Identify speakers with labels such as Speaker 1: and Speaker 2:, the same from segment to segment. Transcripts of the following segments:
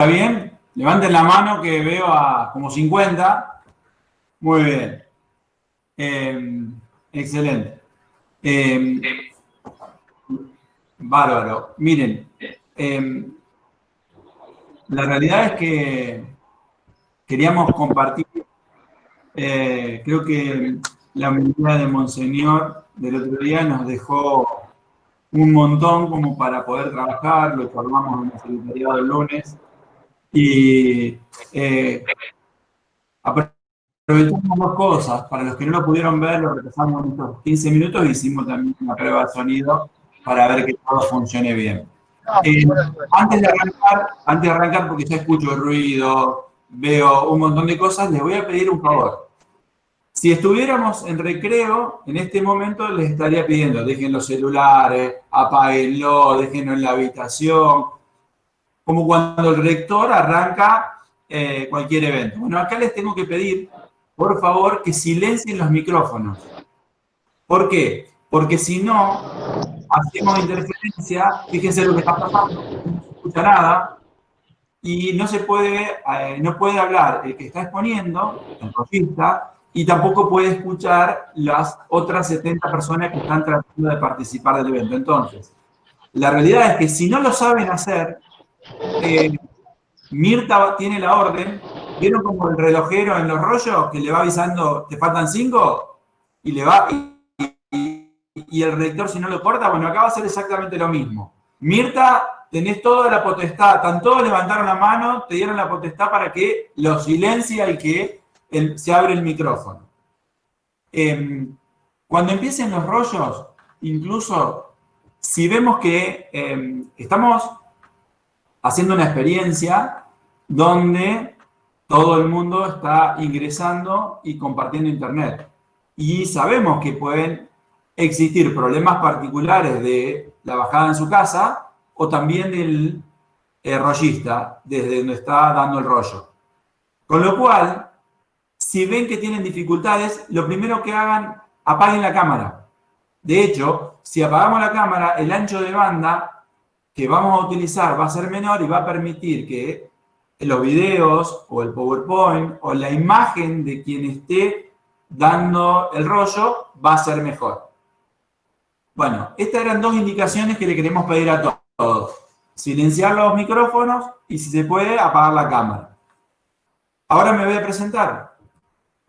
Speaker 1: ¿Está bien? Levanten la mano que veo a como 50. Muy bien. Excelente. Bárbaro. Miren, la realidad es que queríamos compartir, creo que la humildad de Monseñor del otro día nos dejó un montón como para poder trabajar, lo formamos en el secretariado el lunes y aprovechamos dos cosas. Para los que no lo pudieron ver, lo repasamos en estos 15 minutos y hicimos también una prueba de sonido para ver que todo funcione bien. Antes de arrancar, porque ya escucho ruido, veo un montón de cosas, les voy a pedir un favor. Si estuviéramos en recreo, en este momento les estaría pidiendo, dejen los celulares, apáguenlo, déjenlo en la habitación, como cuando el rector arranca cualquier evento. Bueno, acá les tengo que pedir, por favor, que silencien los micrófonos. ¿Por qué? Porque si no, hacemos interferencia, fíjense lo que está pasando, no se escucha nada, y no se puede, no puede hablar el que está exponiendo, el rojista, y tampoco puede escuchar las otras 70 personas que están tratando de participar del evento. Entonces, la realidad es que si no lo saben hacer, Mirta tiene la orden. ¿Vieron como el relojero en los rollos que le va avisando, te faltan 5? Y le va, y el rector, si no lo corta, bueno, acá va a ser exactamente lo mismo. Mirta, tenés toda la potestad, están todos levantaron la mano, te dieron la potestad para que lo silencia y que se abre el micrófono. Cuando empiecen los rollos, incluso si vemos que estamos haciendo una experiencia donde todo el mundo está ingresando y compartiendo internet. Y sabemos que pueden existir problemas particulares de la bajada en su casa o también del rollista, desde donde está dando el rollo. Con lo cual, si ven que tienen dificultades, lo primero que hagan, apaguen la cámara. De hecho, si apagamos la cámara, el ancho de banda que vamos a utilizar va a ser menor y va a permitir que los videos o el PowerPoint o la imagen de quien esté dando el rollo va a ser mejor. Bueno, estas eran dos indicaciones que le queremos pedir a todos. Silenciar los micrófonos y, si se puede, apagar la cámara. Ahora me voy a presentar.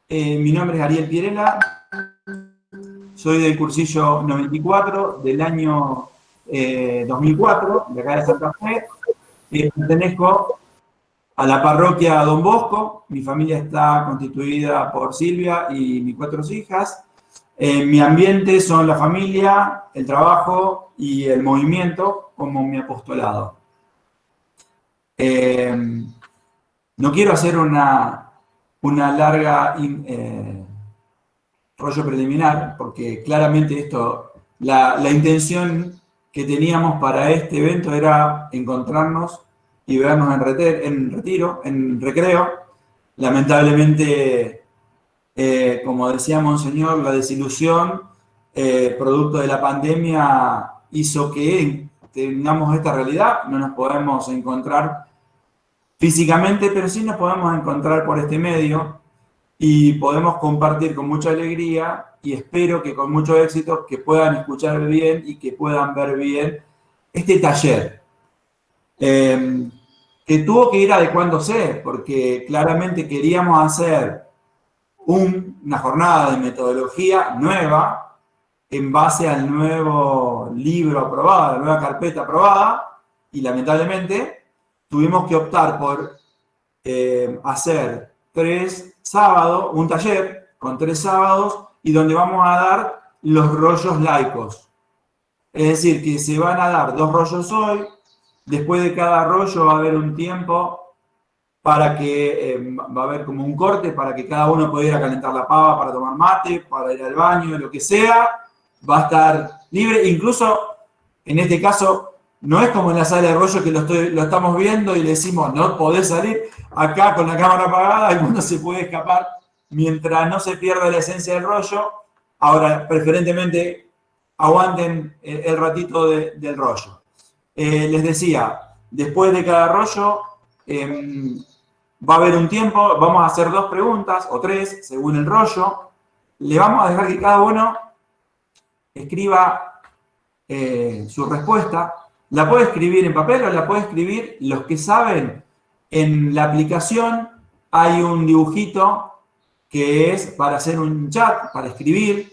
Speaker 1: Mi nombre es Ariel Pierela. Soy del cursillo 94 del año 2004, de acá de Santa Fe. Pertenezco a la parroquia Don Bosco. Mi familia está constituida por Silvia y mis 4 hijas. Mi ambiente son la familia, el trabajo y el movimiento como mi apostolado. No quiero hacer una larga rollo preliminar, porque claramente esto, la intención que teníamos para este evento era encontrarnos y vernos en recreo. Lamentablemente, como decía Monseñor, la desilusión, producto de la pandemia, hizo que tengamos esta realidad. No nos podemos encontrar físicamente, pero sí nos podemos encontrar por este medio y podemos compartir con mucha alegría, y espero que con mucho éxito, que puedan escuchar bien y que puedan ver bien este taller. Que tuvo que ir adecuándose, porque claramente queríamos hacer una jornada de metodología nueva en base al nuevo libro aprobado, a la nueva carpeta aprobada, y lamentablemente tuvimos que optar por hacer 3 sábados, un taller con 3 sábados, y donde vamos a dar los rollos laicos. Es decir, que se van a dar 2 rollos hoy, después de cada rollo va a haber un tiempo para que, va a haber como un corte para que cada uno pueda ir a calentar la pava para tomar mate, para ir al baño, lo que sea, va a estar libre. Incluso, en este caso, no es como en la sala de rollo que lo estamos viendo y le decimos, no podés salir. Acá con la cámara apagada, el mundo se puede escapar mientras no se pierda la esencia del rollo. Ahora, preferentemente, aguanten el ratito del rollo. Les decía, después de cada rollo Va a haber un tiempo, vamos a hacer 2 preguntas o 3, según el rollo. Le vamos a dejar que cada uno escriba su respuesta. La puede escribir en papel o la puede escribir. Los que saben, en la aplicación hay un dibujito que es para hacer un chat, para escribir.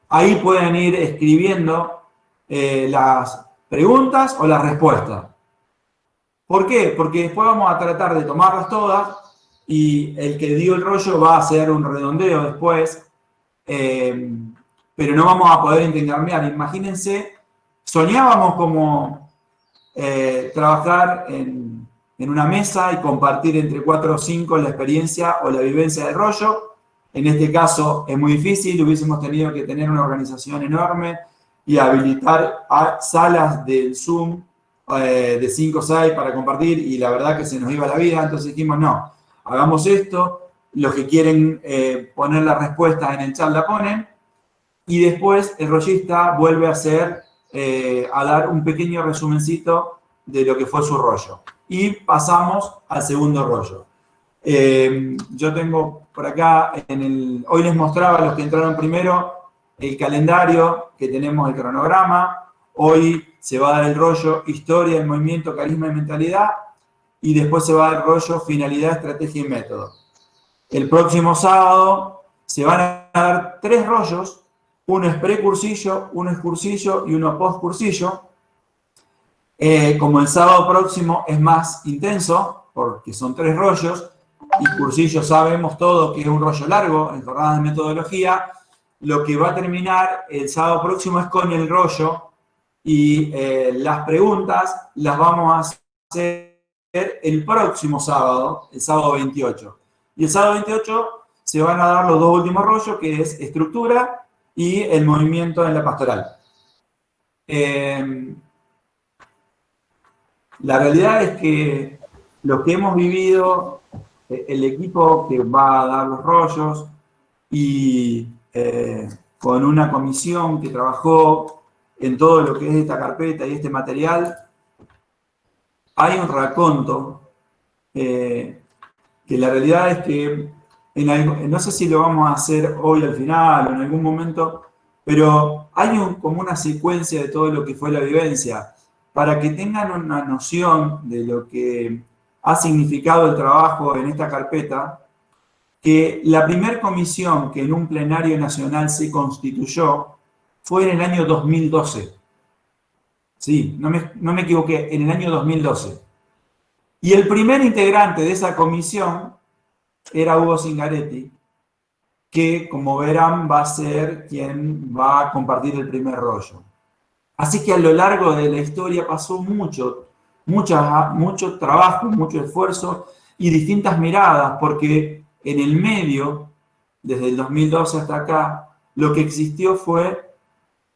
Speaker 1: Ahí pueden ir escribiendo las preguntas o las respuestas. ¿Por qué? Porque después vamos a tratar de tomarlas todas y el que dio el rollo va a hacer un redondeo después, pero no vamos a poder intercambiar. Imagínense, soñábamos como trabajar en una mesa y compartir entre 4 o 5 la experiencia o la vivencia del rollo. En este caso es muy difícil, hubiésemos tenido que tener una organización enorme y habilitar salas del Zoom de 5 o 6 para compartir, y la verdad que se nos iba la vida. Entonces dijimos, no, hagamos esto. Los que quieren poner las respuestas en el chat la ponen, y después el rollista vuelve a hacer, a dar un pequeño resumencito de lo que fue su rollo. Y pasamos al segundo rollo. Yo tengo por acá, hoy les mostraba a los que entraron primero el calendario, que tenemos el cronograma. Hoy se va a dar el rollo Historia, el movimiento, carisma y mentalidad, y después se va a dar el rollo Finalidad, estrategia y método. El próximo sábado se van a dar 3 rollos, uno es precursillo, uno es cursillo y uno postcursillo. Como el sábado próximo es más intenso, porque son 3 rollos, y cursillo sabemos todos que es un rollo largo en jornadas de metodología, lo que va a terminar el sábado próximo es con el rollo, y las preguntas las vamos a hacer el próximo sábado, el sábado 28. Y el sábado 28 se van a dar los 2 últimos rollos, que es estructura y el movimiento en la pastoral. La realidad es que lo que hemos vivido, el equipo que va a dar los rollos y con una comisión que trabajó en todo lo que es esta carpeta y este material, hay un raconto que la realidad es que no sé si lo vamos a hacer hoy al final o en algún momento, pero hay como una secuencia de todo lo que fue la vivencia, para que tengan una noción de lo que ha significado el trabajo en esta carpeta. Que la primera comisión que en un plenario nacional se constituyó fue en el año 2012. Sí, no me equivoqué, en el año 2012. Y el primer integrante de esa comisión era Hugo Zingaretti, que, como verán, va a ser quien va a compartir el primer rollo. Así que a lo largo de la historia pasó mucho trabajo, mucho esfuerzo y distintas miradas, porque en el medio, desde el 2012 hasta acá, lo que existió fue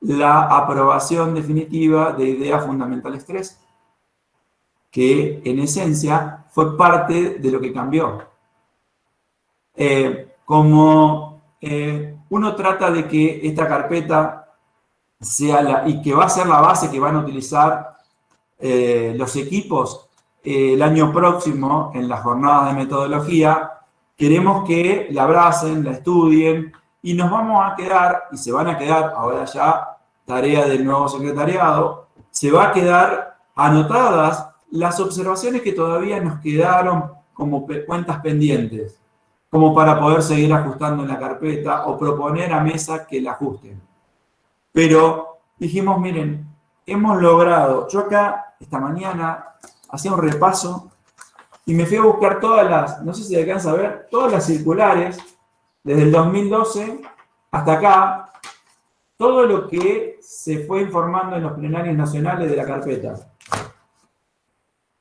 Speaker 1: la aprobación definitiva de Idea Fundamentales 3, que en esencia fue parte de lo que cambió. Uno trata de que esta carpeta sea y que va a ser la base que van a utilizar los equipos el año próximo en las jornadas de metodología, queremos que la abracen, la estudien, y nos vamos a quedar, y se van a quedar, ahora ya tarea del nuevo secretariado, se va a quedar anotadas las observaciones que todavía nos quedaron como cuentas pendientes, como para poder seguir ajustando en la carpeta o proponer a mesa que la ajusten. Pero dijimos, miren, hemos logrado, yo acá esta mañana hacía un repaso y me fui a buscar todas las, no sé si alcanza a ver, todas las circulares, desde el 2012 hasta acá, todo lo que se fue informando en los plenarios nacionales de la carpeta.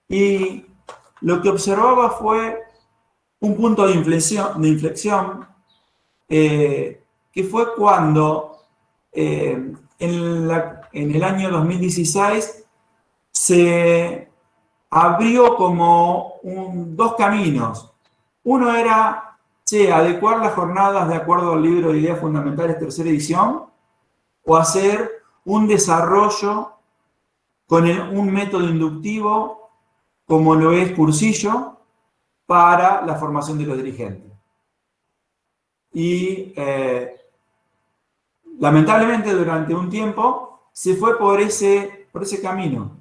Speaker 1: Y lo que observaba fue un punto de inflexión que fue cuando en el año 2016 se abrió como 2 caminos. Uno era, adecuar las jornadas de acuerdo al libro de Ideas Fundamentales, tercera edición, o hacer un desarrollo con un método inductivo como lo es Cursillo para la formación de los dirigentes. Y lamentablemente durante un tiempo se fue por ese camino.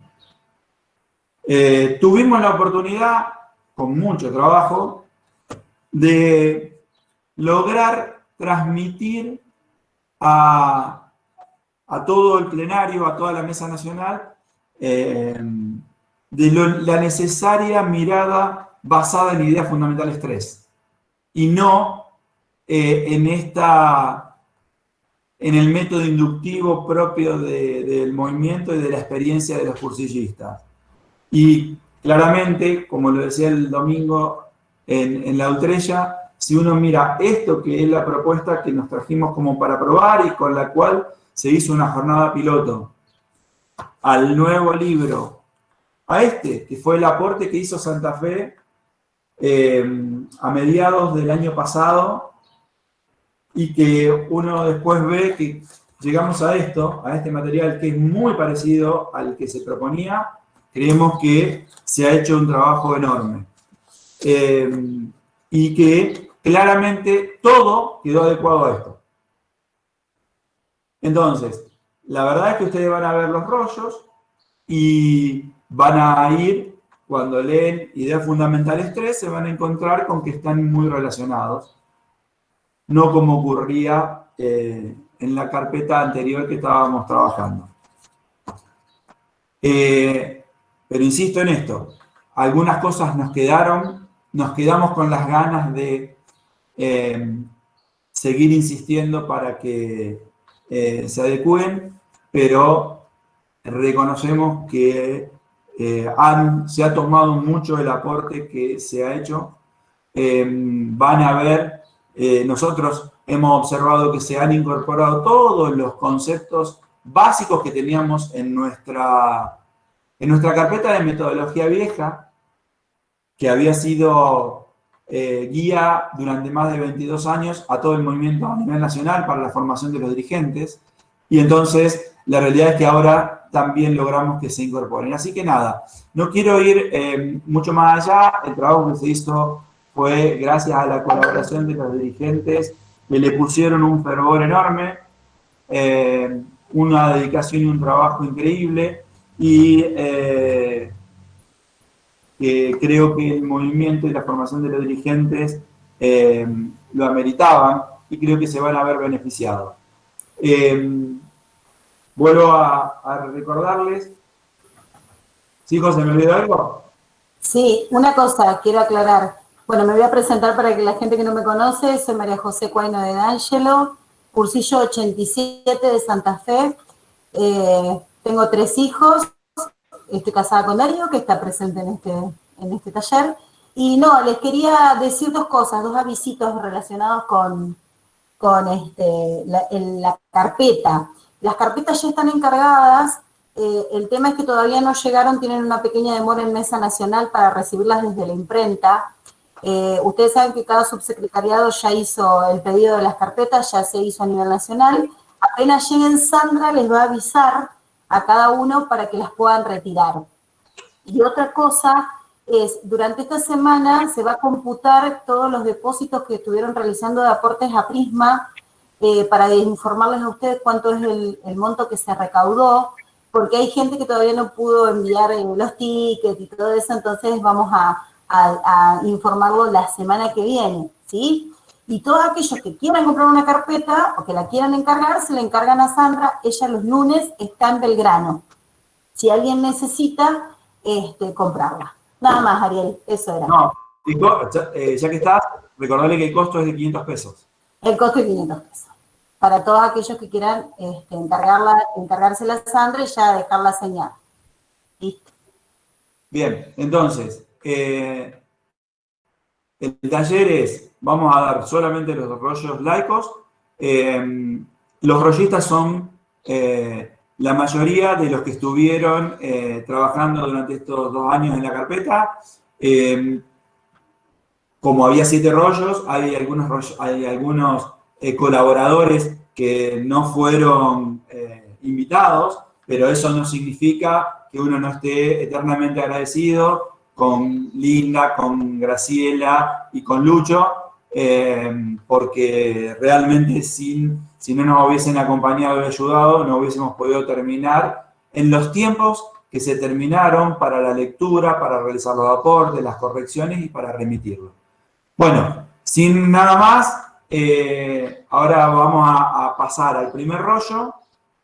Speaker 1: Tuvimos la oportunidad, con mucho trabajo, de lograr transmitir a todo el plenario, a toda la mesa nacional, la necesaria mirada basada en ideas fundamentales 3, y no en el método inductivo propio del movimiento y de la experiencia de los cursillistas. Y claramente, como lo decía el domingo en la Utrella, si uno mira esto que es la propuesta que nos trajimos como para probar y con la cual se hizo una jornada piloto, al nuevo libro, a que fue el aporte que hizo Santa Fe a mediados del año pasado, y que uno después ve que llegamos a este material que es muy parecido al que se proponía. Creemos que se ha hecho un trabajo enorme y que claramente todo quedó adecuado a esto. Entonces, la verdad es que ustedes van a ver los rollos y van a ir, cuando leen Ideas Fundamentales 3, se van a encontrar con que están muy relacionados, no como ocurría en la carpeta anterior que estábamos trabajando. Pero insisto en esto, algunas cosas nos quedamos con las ganas de seguir insistiendo para que se adecúen, pero reconocemos que se ha tomado mucho el aporte que se ha hecho. Van a ver, nosotros hemos observado que se han incorporado todos los conceptos básicos que teníamos en nuestra carpeta de metodología vieja, que había sido guía durante más de 22 años a todo el movimiento a nivel nacional para la formación de los dirigentes, y entonces la realidad es que ahora también logramos que se incorporen. Así que nada, no quiero ir mucho más allá. El trabajo que se hizo fue gracias a la colaboración de los dirigentes, que le pusieron un fervor enorme, una dedicación y un trabajo increíble, y creo que el movimiento y la formación de los dirigentes lo ameritaban, y creo que se van a ver beneficiados. Vuelvo a recordarles. ¿Sí, José, me olvidó algo?
Speaker 2: Sí, una cosa quiero aclarar. Bueno, me voy a presentar para que la gente que no me conoce. Soy María José Cuaino de D'Angelo, Cursillo 87 de Santa Fe. Tengo 3 hijos. Estoy casada con Darío, que está presente en este taller. Y no, les quería decir 2 cosas, 2 avisitos relacionados con la carpeta. Las carpetas ya están encargadas. El tema es que todavía no llegaron, tienen una pequeña demora en Mesa Nacional para recibirlas desde la imprenta. Ustedes saben que cada subsecretariado ya hizo el pedido de las carpetas, ya se hizo a nivel nacional. Apenas lleguen, Sandra les va a avisar a cada uno para que las puedan retirar. Y otra cosa es, durante esta semana se va a computar todos los depósitos que estuvieron realizando de aportes a Prisma, para informarles a ustedes cuánto es el monto que se recaudó, porque hay gente que todavía no pudo enviar los tickets y todo eso, entonces vamos a informarlo la semana que viene, ¿sí? Y todos aquellos que quieran comprar una carpeta o que la quieran encargar, se la encargan a Sandra. Ella los lunes está en Belgrano. Si alguien necesita, comprarla. Nada más, Ariel, eso era.
Speaker 1: No, ya que estás, recordarle que el costo es de 500 pesos.
Speaker 2: El costo es 500 pesos. Para todos aquellos que quieran encargársela a Sandra y ya dejarla señal. ¿Listo?
Speaker 1: Bien, entonces, el taller es, vamos a dar solamente los rollos laicos. Los rollistas son la mayoría de los que estuvieron trabajando durante estos 2 años en la carpeta. Como había 7 rollos, hay algunos colaboradores que no fueron invitados, pero eso no significa que uno no esté eternamente agradecido con Linda, con Graciela y con Lucho, porque realmente si no nos hubiesen acompañado y ayudado, no hubiésemos podido terminar en los tiempos que se terminaron para la lectura, para realizar los aportes, las correcciones y para remitirlo. Bueno, sin nada más, ahora vamos a pasar al primer rollo,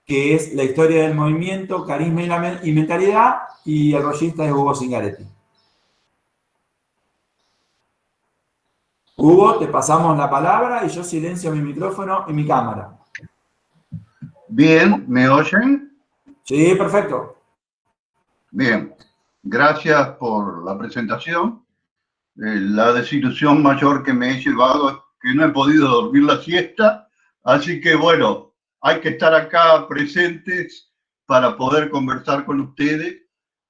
Speaker 1: que es la historia del movimiento, carisma y mentalidad, y el rollista es Hugo Zingaretti. Hugo, te pasamos la palabra y yo silencio mi micrófono y mi cámara.
Speaker 3: Bien, ¿me oyen?
Speaker 1: Sí, perfecto.
Speaker 3: Bien, gracias por la presentación. La desilusión mayor que me he llevado es que no he podido dormir la siesta, así que bueno, hay que estar acá presentes para poder conversar con ustedes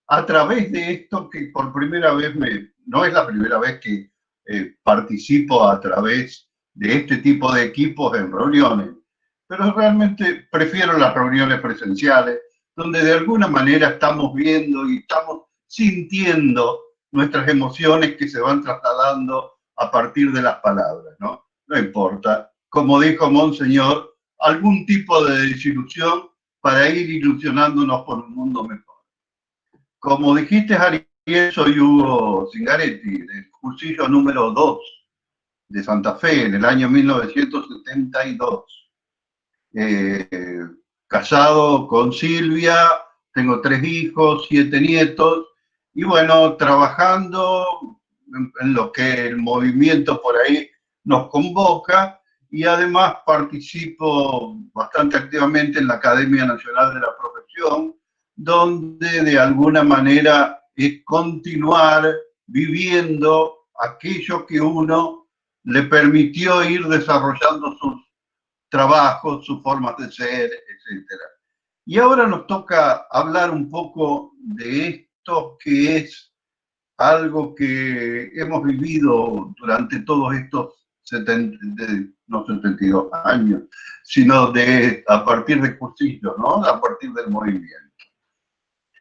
Speaker 3: a través de esto que por primera vez no es la primera vez que participo a través de este tipo de equipos en reuniones, pero realmente prefiero las reuniones presenciales, donde de alguna manera estamos viendo y estamos sintiendo nuestras emociones que se van trasladando a partir de las palabras, ¿no? No importa, como dijo Monseñor, algún tipo de desilusión para ir ilusionándonos por un mundo mejor. Como dijiste, Ariel, soy Hugo Zingaretti, del cursillo número 2 de Santa Fe, en el año 1972. Casado con Silvia, tengo 3 hijos, 7 nietos, y bueno, trabajando en lo que el movimiento por ahí nos convoca, y además participo bastante activamente en la Academia Nacional de la Profesión, donde de alguna manera es continuar viviendo aquello que uno le permitió ir desarrollando sus trabajos, sus formas de ser, etc. Y ahora nos toca hablar un poco de esto que es algo que hemos vivido durante todos estos 72 años, sino a partir de cursillo, ¿no? A partir del movimiento.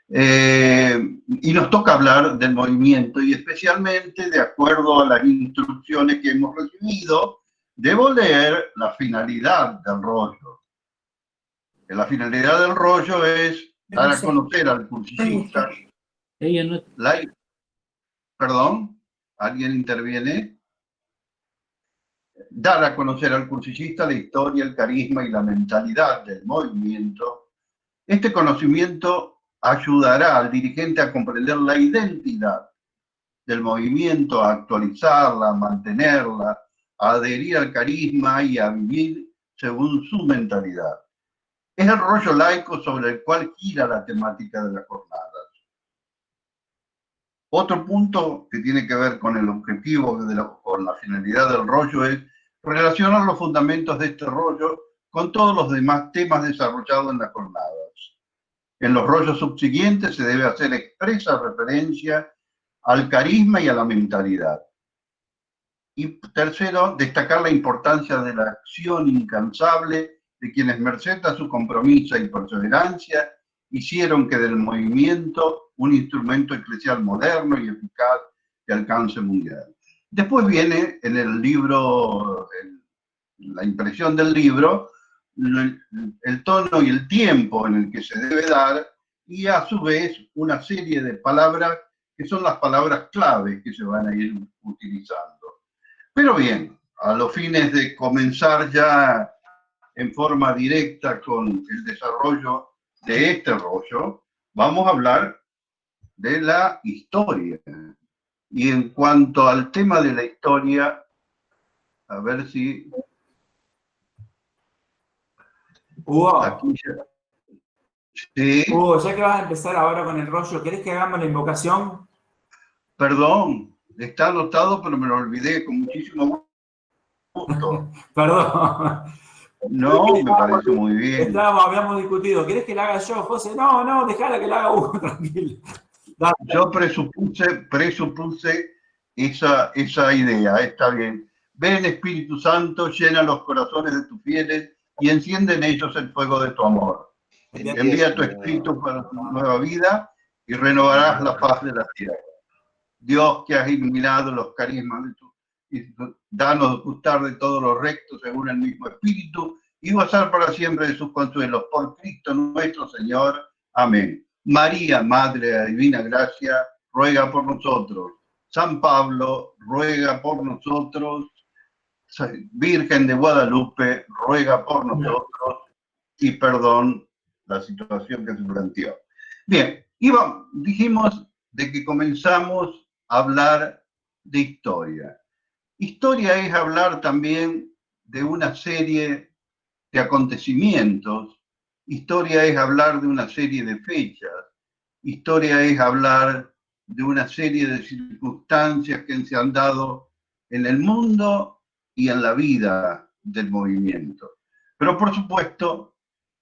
Speaker 3: Y nos toca hablar del movimiento y especialmente de acuerdo a las instrucciones que hemos recibido, debo leer la finalidad del rollo. La finalidad del rollo es dar a conocer al cursillista. Perdón, ¿alguien interviene? Dar a conocer al cursillista la historia, el carisma y la mentalidad del movimiento. Este conocimiento ayudará al dirigente a comprender la identidad del movimiento, a actualizarla, a mantenerla, a adherir al carisma y a vivir según su mentalidad. Es el rollo laico sobre el cual gira la temática de las jornadas. Otro punto que tiene que ver con el objetivo, con la finalidad del rollo, es relacionar los fundamentos de este rollo con todos los demás temas desarrollados en las jornadas. En los rollos subsiguientes se debe hacer expresa referencia al carisma y a la mentalidad. Y tercero, destacar la importancia de la acción incansable de quienes, merced a su compromiso y perseverancia, hicieron que del movimiento un instrumento eclesial moderno y eficaz de alcance mundial. Después viene en el libro, la impresión del libro, el tono y el tiempo en el que se debe dar, y a su vez una serie de palabras que son las palabras clave que se van a ir utilizando. Pero bien, a los fines de comenzar ya en forma directa con el desarrollo de este rollo, vamos a hablar de la historia. Y en cuanto al tema de la historia, a ver si...
Speaker 1: Hugo,
Speaker 3: aquí ya... Sí.
Speaker 1: Hugo, ya que vas a empezar ahora con el rollo, ¿querés que hagamos la invocación?
Speaker 3: Perdón, está anotado, pero me lo olvidé con muchísimo gusto.
Speaker 1: Perdón.
Speaker 3: No, me parece muy bien.
Speaker 1: Habíamos discutido. ¿Querés que la haga yo, José? No, dejala que la haga Hugo, tranquilo. Dale.
Speaker 3: Yo presupuse esa idea, está bien. Ven, Espíritu Santo, llena los corazones de tus fieles y enciende en ellos el fuego de tu amor. Envía tu Espíritu para tu nueva vida y renovarás la paz de la tierra. Dios que has iluminado los carismas de tu, y danos gustar de todos los rectos según el mismo Espíritu, y gozar para siempre de sus consuelos. Por Cristo nuestro Señor. Amén. María, Madre de la Divina Gracia, ruega por nosotros. San Pablo, ruega por nosotros. Virgen de Guadalupe, ruega por nosotros. Y perdón la situación que se planteó. Bien, dijimos de que comenzamos a hablar de historia. Historia es hablar también de una serie de acontecimientos. Historia es hablar de una serie de fechas. Historia es hablar de una serie de circunstancias que se han dado en el mundo y en la vida del movimiento. Pero por supuesto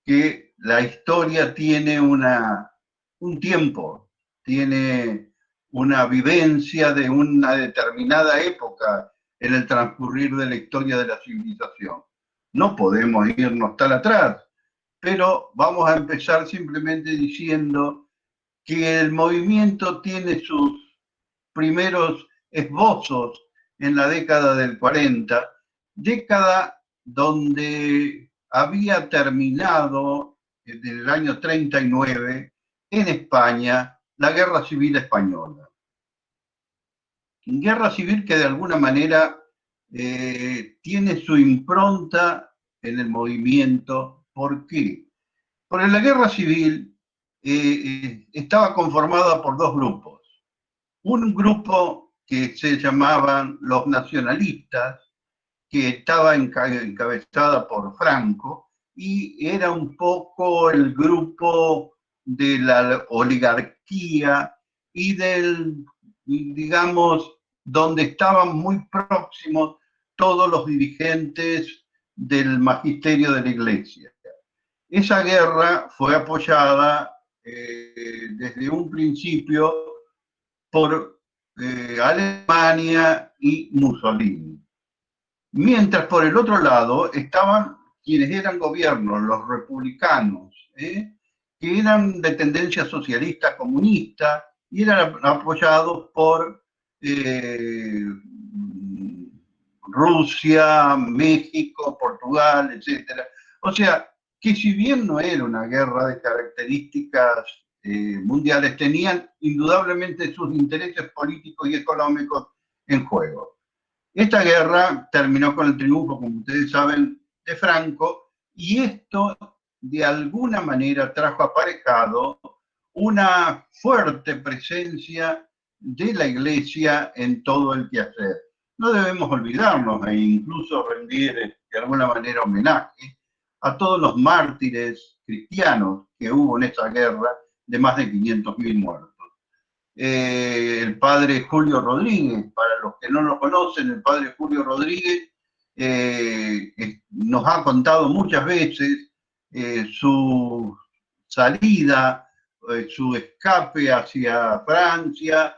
Speaker 3: que la historia tiene un tiempo, tiene una vivencia de una determinada época en el transcurrir de la historia de la civilización. No podemos irnos tan atrás, pero vamos a empezar simplemente diciendo que el movimiento tiene sus primeros esbozos en la década del 40, década donde había terminado en el año 39 en España la Guerra Civil Española. Guerra civil que de alguna manera tiene su impronta en el movimiento. ¿Por qué? Porque la Guerra Civil estaba conformada por dos grupos. Un grupo que se llamaban los nacionalistas, que estaba encabezada por Franco, y era un poco el grupo de la oligarquía y del, digamos, donde estaban muy próximos todos los dirigentes del magisterio de la Iglesia. Esa guerra fue apoyada desde un principio por Alemania y Mussolini. Mientras por el otro lado estaban quienes eran gobiernos, los republicanos, que eran de tendencia socialista comunista y eran apoyados por Rusia, México, Portugal, etc. O sea, que si bien no era una guerra de características mundiales, tenían indudablemente sus intereses políticos y económicos en juego. Esta guerra terminó con el triunfo, como ustedes saben, de Franco, y esto de alguna manera trajo aparejado una fuerte presencia de la Iglesia en todo el quehacer. No debemos olvidarnos e incluso rendir de alguna manera homenaje a todos los mártires cristianos que hubo en esa guerra de más de 500.000 muertos. El padre Julio Rodríguez, para los que no lo conocen, el padre Julio Rodríguez nos ha contado muchas veces su salida, su escape hacia Francia,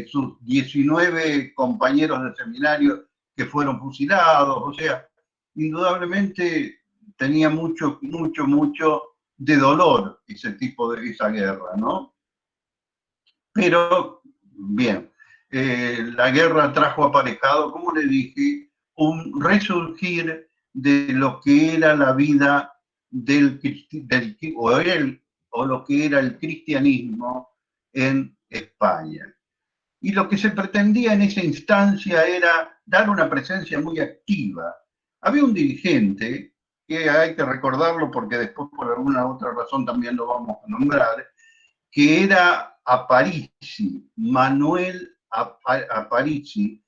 Speaker 3: sus 19 compañeros de seminario que fueron fusilados. O sea, indudablemente tenía mucho de dolor esa guerra, ¿no? Pero, bien, la guerra trajo aparejado, como le dije, un resurgir de lo que era la vida o lo que era el cristianismo en España. Y lo que se pretendía en esa instancia era dar una presencia muy activa. Había un dirigente, que hay que recordarlo porque después por alguna otra razón también lo vamos a nombrar, que era Aparici, Manuel Aparici,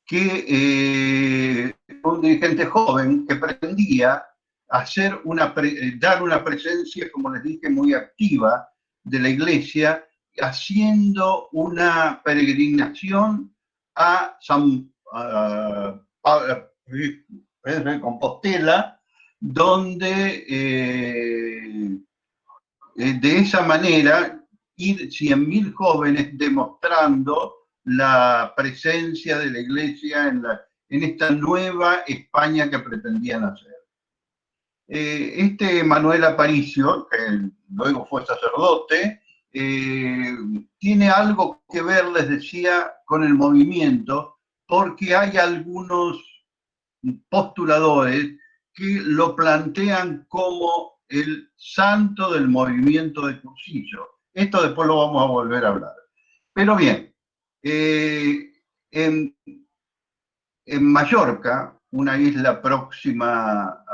Speaker 3: que un dirigente joven que pretendía dar una presencia, como les dije, muy activa de la Iglesia, haciendo una peregrinación a Compostela, donde de esa manera ir 100.000 jóvenes demostrando la presencia de la Iglesia en esta nueva España que pretendían hacer. Este Manuel Aparicio, que luego fue sacerdote, tiene algo que ver, les decía, con el movimiento, porque hay algunos postuladores que lo plantean como el santo del movimiento de Cursillo. Esto después lo vamos a volver a hablar. Pero bien, en Mallorca, una isla próxima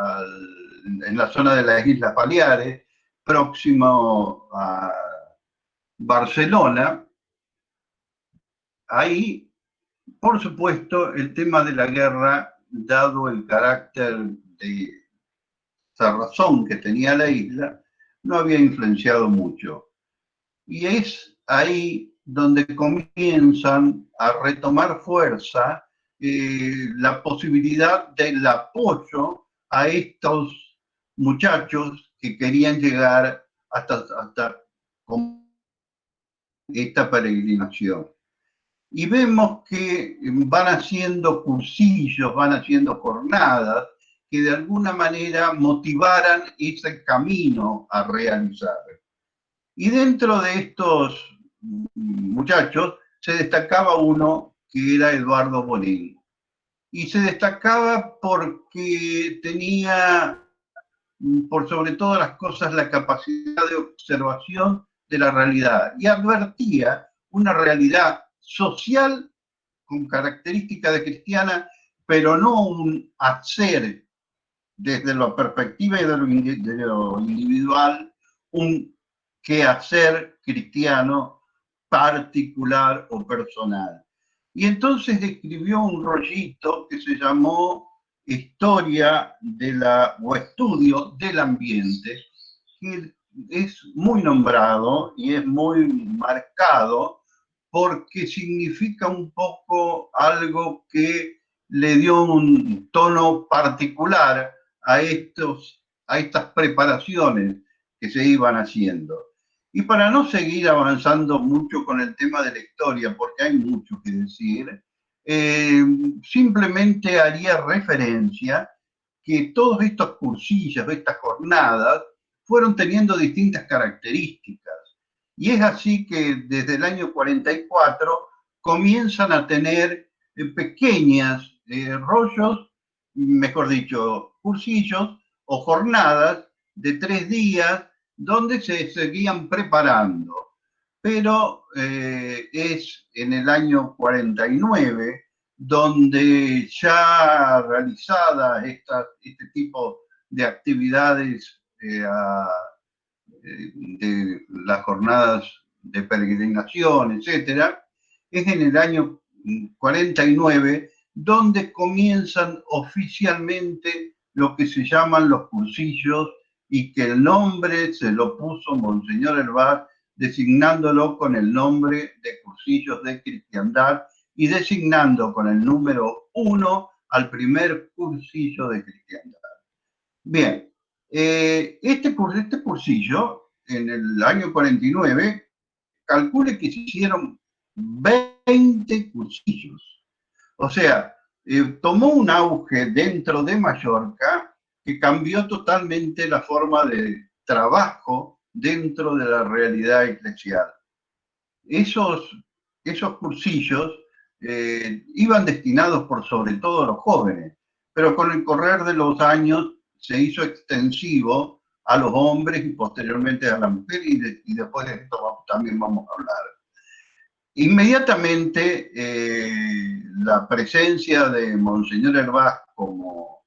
Speaker 3: en la zona de las Islas Baleares, próximo a Barcelona, ahí, por supuesto, el tema de la guerra, dado el carácter de cerrazón que tenía la isla, no había influenciado mucho. Y es ahí donde comienzan a retomar fuerza la posibilidad del apoyo a estos muchachos que querían llegar hasta esta peregrinación. Y vemos que van haciendo cursillos, van haciendo jornadas que de alguna manera motivaran ese camino a realizar. Y dentro de estos muchachos se destacaba uno que era Eduardo Bonin. Y se destacaba porque tenía, por sobre todas las cosas, la capacidad de observación de la realidad y advertía una realidad social con característica de cristiana, pero no un hacer desde la perspectiva de lo individual, un quehacer cristiano particular o personal. Y entonces escribió un rollito que se llamó Historia o Estudio del Ambiente, que es muy nombrado y es muy marcado porque significa un poco algo que le dio un tono particular a estas preparaciones que se iban haciendo. Y para no seguir avanzando mucho con el tema de la historia, porque hay mucho que decir, simplemente haría referencia que todos estos cursillos, estas jornadas, fueron teniendo distintas características. Y es así que desde el año 44 comienzan a tener pequeñas rollos, mejor dicho, cursillos o jornadas de 3 días donde se seguían preparando. Pero es en el año 49 donde ya realizadas este tipo de actividades de las jornadas de peregrinación, etcétera, es en el año 49 donde comienzan oficialmente lo que se llaman los cursillos y que el nombre se lo puso Monseñor Hervás, designándolo con el nombre de cursillos de cristiandad y designando con el número 1 al primer cursillo de cristiandad. Bien, este cursillo, en el año 49, calcule que se hicieron 20 cursillos. O sea, tomó un auge dentro de Mallorca que cambió totalmente la forma de trabajo dentro de la realidad eclesial. Esos cursillos iban destinados por sobre todo a los jóvenes, pero con el correr de los años se hizo extensivo a los hombres y posteriormente a la mujer, y después de esto también vamos a hablar. Inmediatamente la presencia de Monseñor Hervás como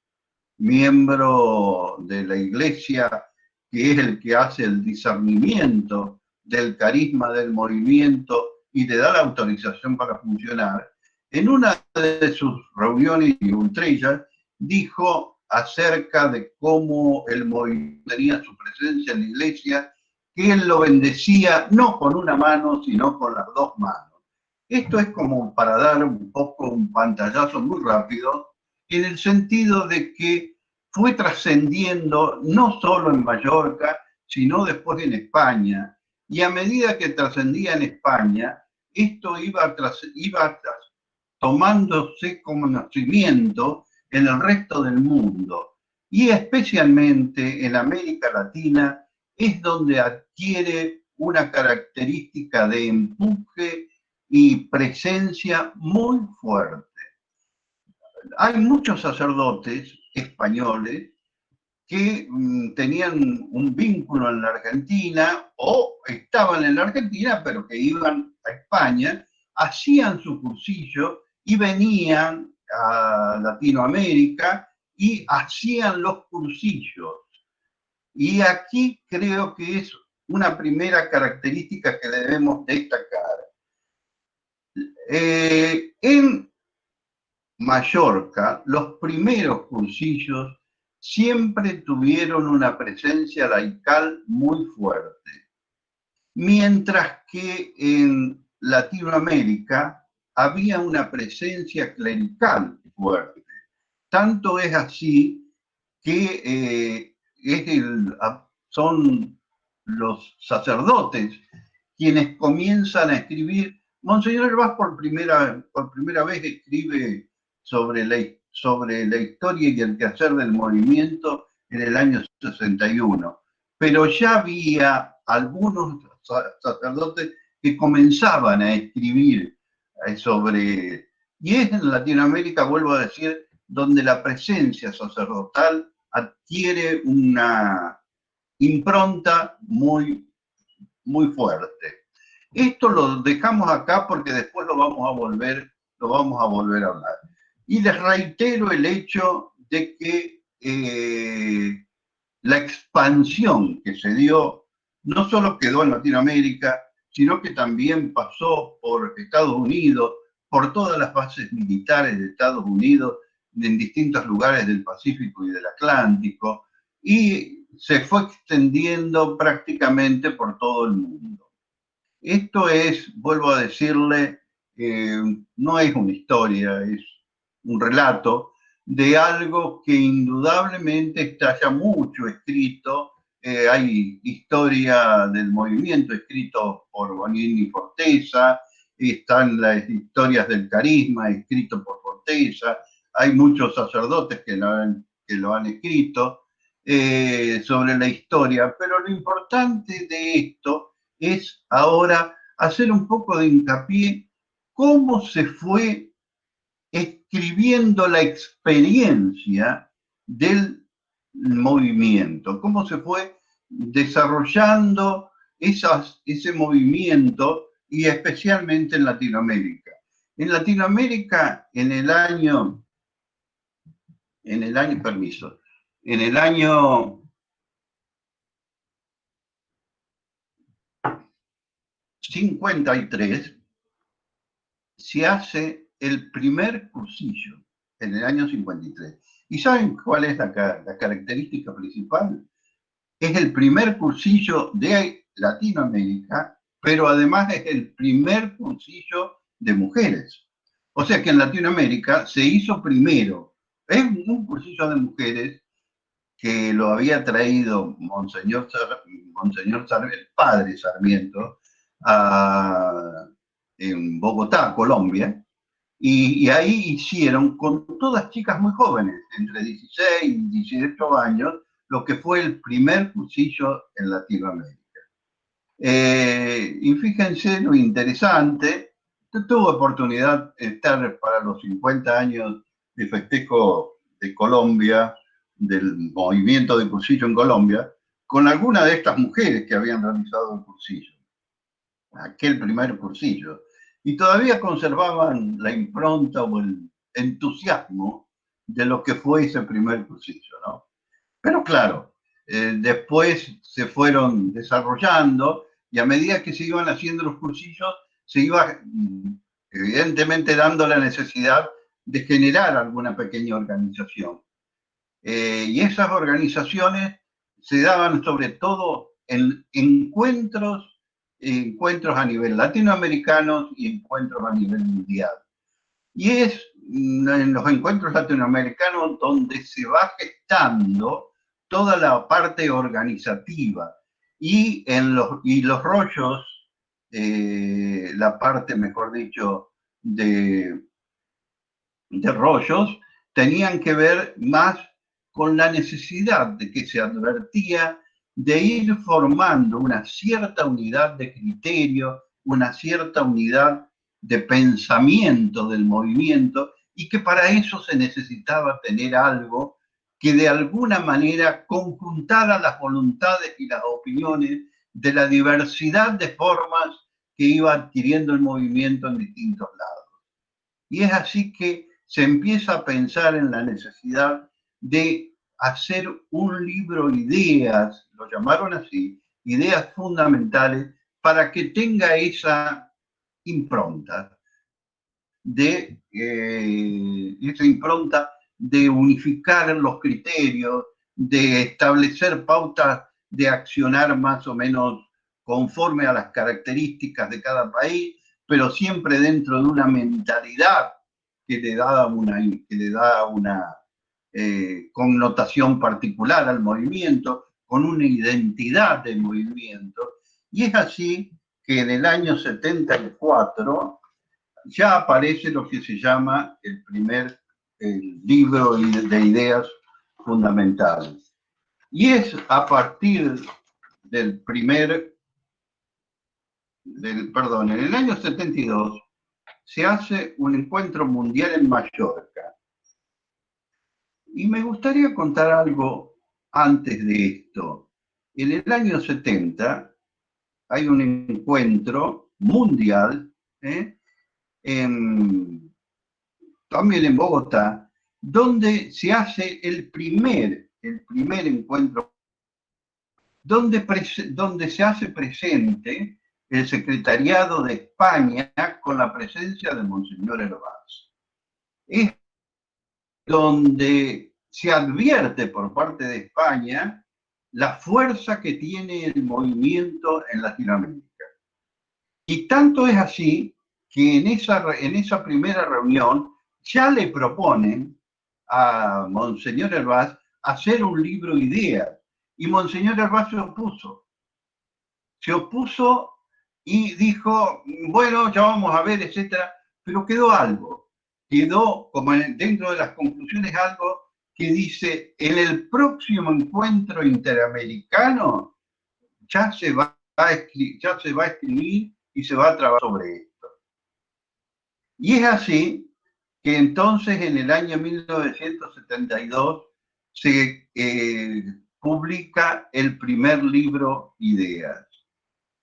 Speaker 3: miembro de la Iglesia, que es el que hace el discernimiento del carisma del movimiento y le da la autorización para funcionar, en una de sus reuniones y ultrillas dijo acerca de cómo el movimiento tenía su presencia en la Iglesia, que él lo bendecía no con una mano, sino con las 2 manos. Esto es como para dar un poco un pantallazo muy rápido, en el sentido de que fue trascendiendo no solo en Mallorca, sino después en España. Y a medida que trascendía en España, esto iba tomándose conocimiento en el resto del mundo. Y especialmente en América Latina es donde adquiere una característica de empuje y presencia muy fuerte. Hay muchos sacerdotes españoles que tenían un vínculo en la Argentina o estaban en la Argentina, pero que iban a España, hacían su cursillo y venían a Latinoamérica y hacían los cursillos. Y aquí creo que es una primera característica que debemos destacar. En Mallorca, los primeros cursillos siempre tuvieron una presencia laical muy fuerte, mientras que en Latinoamérica había una presencia clerical fuerte. Tanto es así que son los sacerdotes quienes comienzan a escribir. Monseñor Hervás por primera vez escribe sobre la historia y el quehacer del movimiento en el año 61, pero ya había algunos sacerdotes que comenzaban a escribir y es en Latinoamérica, vuelvo a decir, donde la presencia sacerdotal adquiere una impronta muy, muy fuerte. Esto lo dejamos acá porque después lo vamos a volver a hablar. Y les reitero el hecho de que la expansión que se dio no solo quedó en Latinoamérica, sino que también pasó por Estados Unidos, por todas las bases militares de Estados Unidos, en distintos lugares del Pacífico y del Atlántico, y se fue extendiendo prácticamente por todo el mundo. Esto es, vuelvo a decirle, no es una historia, es un relato de algo que indudablemente está ya mucho escrito. Hay historia del movimiento escrito por Bonini Forteza, están las historias del carisma escrito por Forteza, hay muchos sacerdotes que lo han escrito sobre la historia, pero lo importante de esto es ahora hacer un poco de hincapié cómo se fue escribiendo la experiencia del movimiento, cómo se fue desarrollando ese movimiento y especialmente en Latinoamérica. En Latinoamérica, en el año 53 se hace el primer cursillo, en el año 53. ¿Y saben cuál es la característica principal? Es el primer cursillo de Latinoamérica, pero además es el primer cursillo de mujeres. O sea que en Latinoamérica se hizo primero. Es un cursillo de mujeres que lo había traído Monseñor el padre Sarmiento, en Bogotá, Colombia, y ahí hicieron con todas chicas muy jóvenes, entre 16 y 18 años, lo que fue el primer cursillo en Latinoamérica. Y fíjense lo interesante, tuve oportunidad de estar para los 50 años de festejo de Colombia, del movimiento de cursillo en Colombia, con alguna de estas mujeres que habían realizado el cursillo, aquel primer cursillo, y todavía conservaban la impronta o el entusiasmo de lo que fue ese primer cursillo, ¿no? Pero claro, después se fueron desarrollando y a medida que se iban haciendo los cursillos, se iba evidentemente dando la necesidad de generar alguna pequeña organización. Y esas organizaciones se daban sobre todo en encuentros a nivel latinoamericano y encuentros a nivel mundial. Y es en los encuentros latinoamericanos donde se va gestando toda la parte organizativa y los rollos, la parte, mejor dicho, de rollos, tenían que ver más con la necesidad de que se advertía de ir formando una cierta unidad de criterio, una cierta unidad de pensamiento del movimiento, y que para eso se necesitaba tener algo que de alguna manera conjuntara las voluntades y las opiniones de la diversidad de formas que iba adquiriendo el movimiento en distintos lados. Y es así que se empieza a pensar en la necesidad de hacer un libro ideas, lo llamaron así, ideas fundamentales, para que tenga esa impronta de unificar los criterios, de establecer pautas de accionar más o menos conforme a las características de cada país, pero siempre dentro de una mentalidad que le da una connotación particular al movimiento, con una identidad del movimiento. Y es así que en el año 74 ya aparece lo que se llama el primer libro de ideas fundamentales. Y es a partir del en el año 72 se hace un encuentro mundial en Mallorca. Y me gustaría contar algo antes de esto. En el año 70 hay un encuentro mundial, también en Bogotá, donde se hace el primer encuentro, donde se hace presente el Secretariado de España con la presencia de Monseñor Hervás. Es donde se advierte por parte de España la fuerza que tiene el movimiento en Latinoamérica. Y tanto es así que en esa primera reunión ya le proponen a Monseñor Hervás hacer un libro ideas. Y Monseñor Hervás se opuso y dijo, bueno, ya vamos a ver, etcétera, pero quedó algo. Quedó, como dentro de las conclusiones, algo que dice, en el próximo encuentro interamericano ya se va a escribir y se va a trabajar sobre esto. Y es así que entonces en el año 1972 se publica el primer libro Ideas.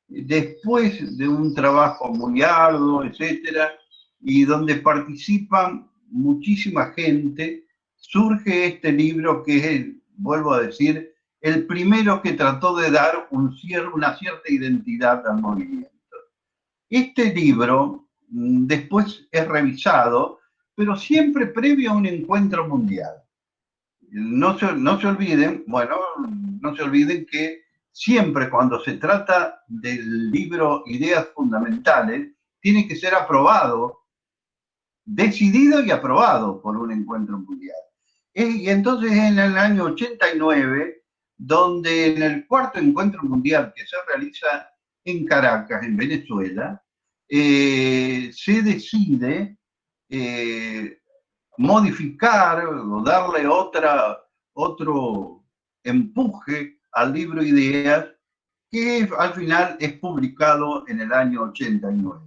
Speaker 3: Después de un trabajo muy arduo, etcétera, y donde participan muchísima gente, surge este libro que es, vuelvo a decir, el primero que trató de dar una cierta identidad al movimiento. Este libro después es revisado, pero siempre previo a un encuentro mundial. No se olviden que siempre cuando se trata del libro Ideas Fundamentales, tiene que ser aprobado, decidido y aprobado por un encuentro mundial. Y entonces en el año 89, donde en el cuarto encuentro mundial que se realiza en Caracas, en Venezuela, se decide modificar o darle otro empuje al libro Ideas, que al final es publicado en el año 89.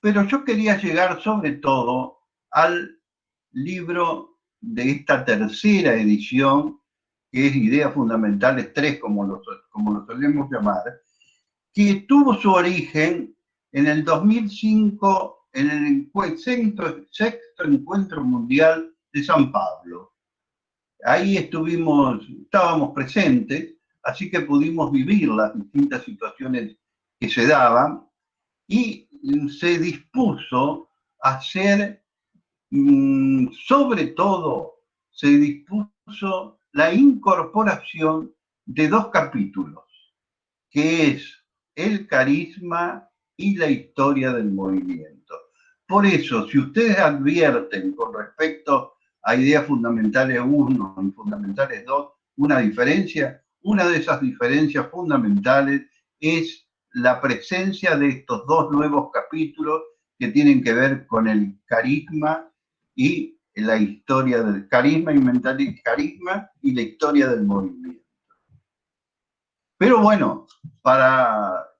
Speaker 3: Pero yo quería llegar sobre todo al libro de esta tercera edición, que es Ideas Fundamentales 3, como lo solemos llamar, que tuvo su origen en el 2005 en el sexto encuentro mundial de San Pablo. Ahí estábamos presentes, así que pudimos vivir las distintas situaciones que se daban y se dispuso a hacer, sobre todo, se dispuso la incorporación de dos capítulos, que es el carisma y la historia del movimiento. Por eso, si ustedes advierten con respecto a Ideas Fundamentales 1 y Fundamentales 2 una diferencia, una de esas diferencias fundamentales es la presencia de estos dos nuevos capítulos que tienen que ver con el carisma y la historia del carisma y la historia del movimiento. Pero bueno,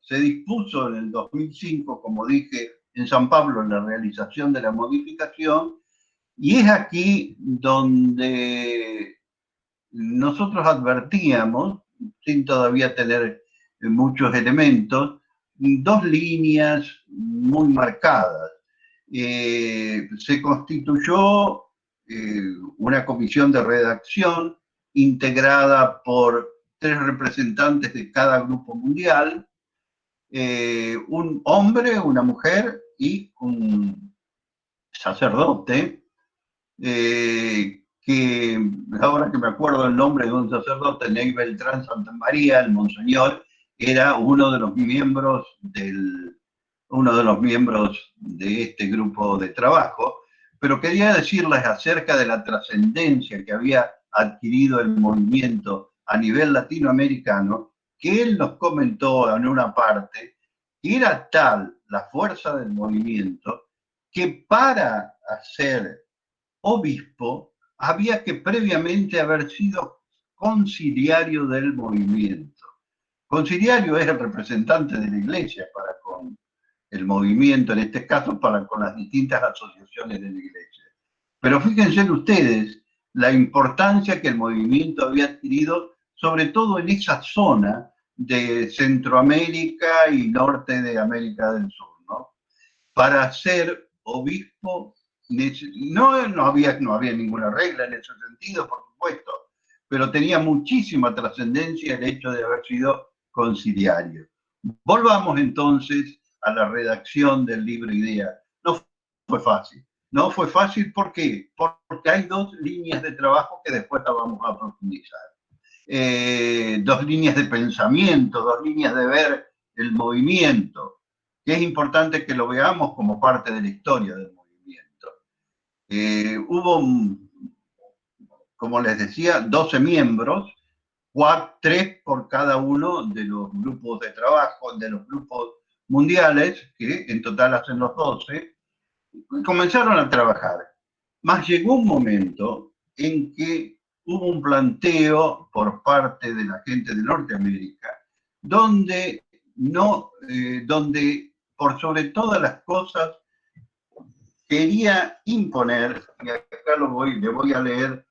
Speaker 3: se dispuso en el 2005, como dije, en San Pablo, la realización de la modificación, y es aquí donde nosotros advertíamos, sin todavía tener muchos elementos, dos líneas muy marcadas. Se constituyó una comisión de redacción integrada por 3 representantes de cada grupo mundial, un hombre, una mujer y un sacerdote, que ahora que me acuerdo el nombre de un sacerdote, Ney Beltrán Santa María, el monseñor, era uno de los miembros de este grupo de trabajo, pero quería decirles acerca de la trascendencia que había adquirido el movimiento a nivel latinoamericano, que él nos comentó en una parte que era tal la fuerza del movimiento que para hacer obispo había que previamente haber sido conciliario del movimiento. Conciliario es el representante de la iglesia para con el movimiento, en este caso para con las distintas asociaciones de la iglesia. Pero fíjense ustedes la importancia que el movimiento había adquirido, sobre todo en esa zona de Centroamérica y norte de América del Sur, ¿no? Para ser obispo no había ninguna regla en ese sentido, por supuesto, pero tenía muchísima trascendencia el hecho de haber sido conciliario. Volvamos entonces a la redacción del libro Idea. No fue fácil. No fue fácil, ¿por qué? Porque hay 2 líneas de trabajo que después la vamos a profundizar. 2 líneas de pensamiento, 2 líneas de ver el movimiento, que es importante que lo veamos como parte de la historia del movimiento. Hubo, como les decía, 12 miembros, 3 por cada uno de los grupos de trabajo, de los grupos mundiales, que en total hacen los 12, y comenzaron a trabajar. Mas llegó un momento en que hubo un planteo por parte de la gente de Norteamérica, donde por sobre todas las cosas quería imponer, y acá le voy a leer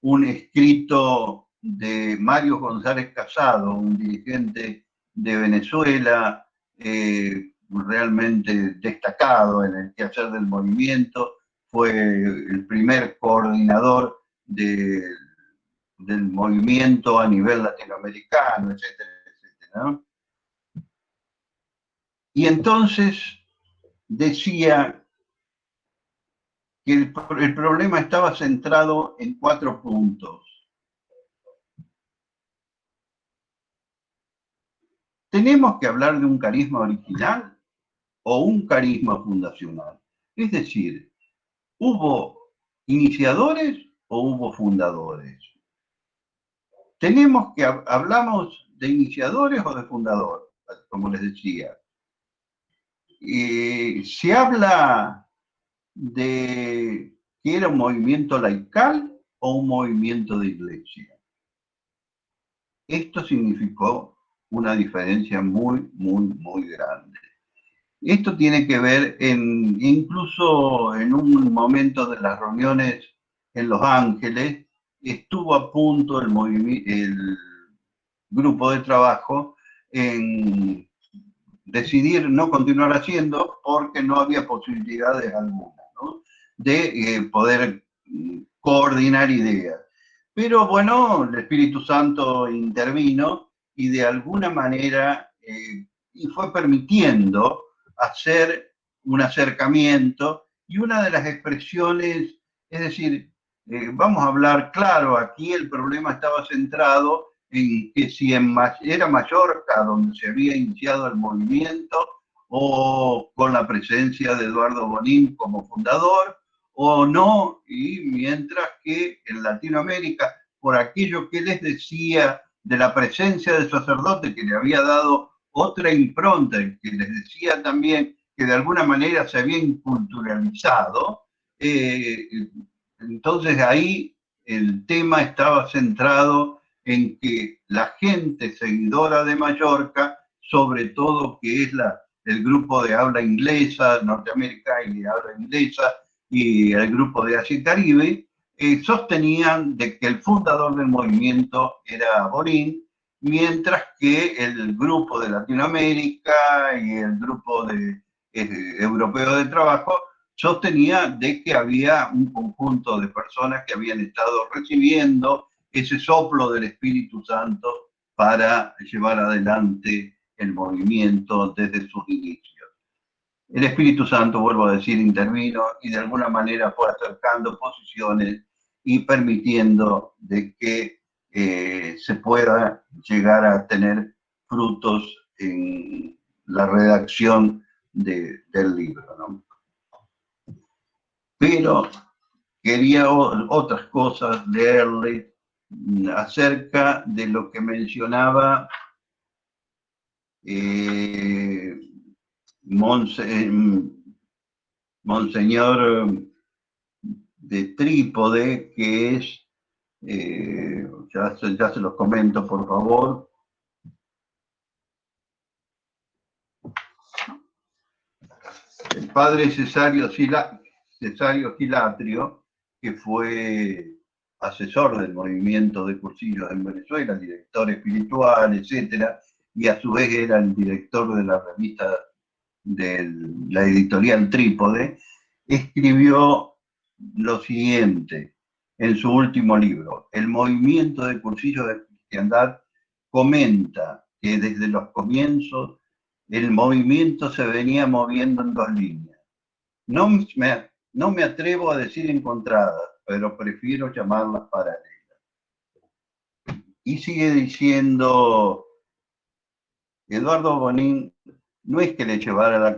Speaker 3: un escrito de Mario González Casado, un dirigente de Venezuela, realmente destacado en el quehacer del movimiento, fue el primer coordinador del movimiento a nivel latinoamericano, etcétera, etcétera, ¿no? Y entonces decía que el problema estaba centrado en 4 puntos. ¿Tenemos que hablar de un carisma original o un carisma fundacional? Es decir, ¿hubo iniciadores o hubo fundadores? ¿Hablamos de iniciadores o de fundadores? Como les decía. Se habla de que era un movimiento laical o un movimiento de iglesia. Esto significó una diferencia muy, muy, muy grande. Esto tiene que ver incluso en un momento de las reuniones en Los Ángeles, estuvo a punto el grupo de trabajo en decidir no continuar haciendo porque no había posibilidades alguna, ¿no?, de poder coordinar ideas. Pero bueno, el Espíritu Santo intervino y de alguna manera y fue permitiendo hacer un acercamiento, y una de las expresiones, es decir, vamos a hablar claro, aquí el problema estaba centrado en que si era Mallorca donde se había iniciado el movimiento, o con la presencia de Eduardo Bonín como fundador, o no, y mientras que en Latinoamérica, por aquello que les decía de la presencia del sacerdote que le había dado otra impronta, que les decía también que de alguna manera se había inculturalizado, entonces ahí el tema estaba centrado en que la gente seguidora de Mallorca, sobre todo que es el grupo de habla inglesa, Norteamérica y de habla inglesa, y el grupo de Asia y Caribe, sostenían de que el fundador del movimiento era Borín, mientras que el grupo de Latinoamérica y el grupo europeo de trabajo sostenía de que había un conjunto de personas que habían estado recibiendo ese soplo del Espíritu Santo para llevar adelante el movimiento desde sus inicios. El Espíritu Santo, vuelvo a decir, intervino y de alguna manera fue acercando posiciones y permitiendo de que se pueda llegar a tener frutos en la redacción del libro, ¿no? Pero quería otras cosas leerle acerca de lo que mencionaba Monseñor de Trípode, que es, ya se los comento por favor, el padre Cesario Gilatrio, que fue asesor del movimiento de cursillos en Venezuela, director espiritual, etcétera, y a su vez era el director de la revista de la editorial Trípode, escribió lo siguiente en su último libro: El movimiento de cursillos de cristiandad comenta que desde los comienzos el movimiento se venía moviendo en dos líneas. No me atrevo a decir encontradas, pero prefiero llamarlas paralelas. Y sigue diciendo, Eduardo Bonín no es que le llevara la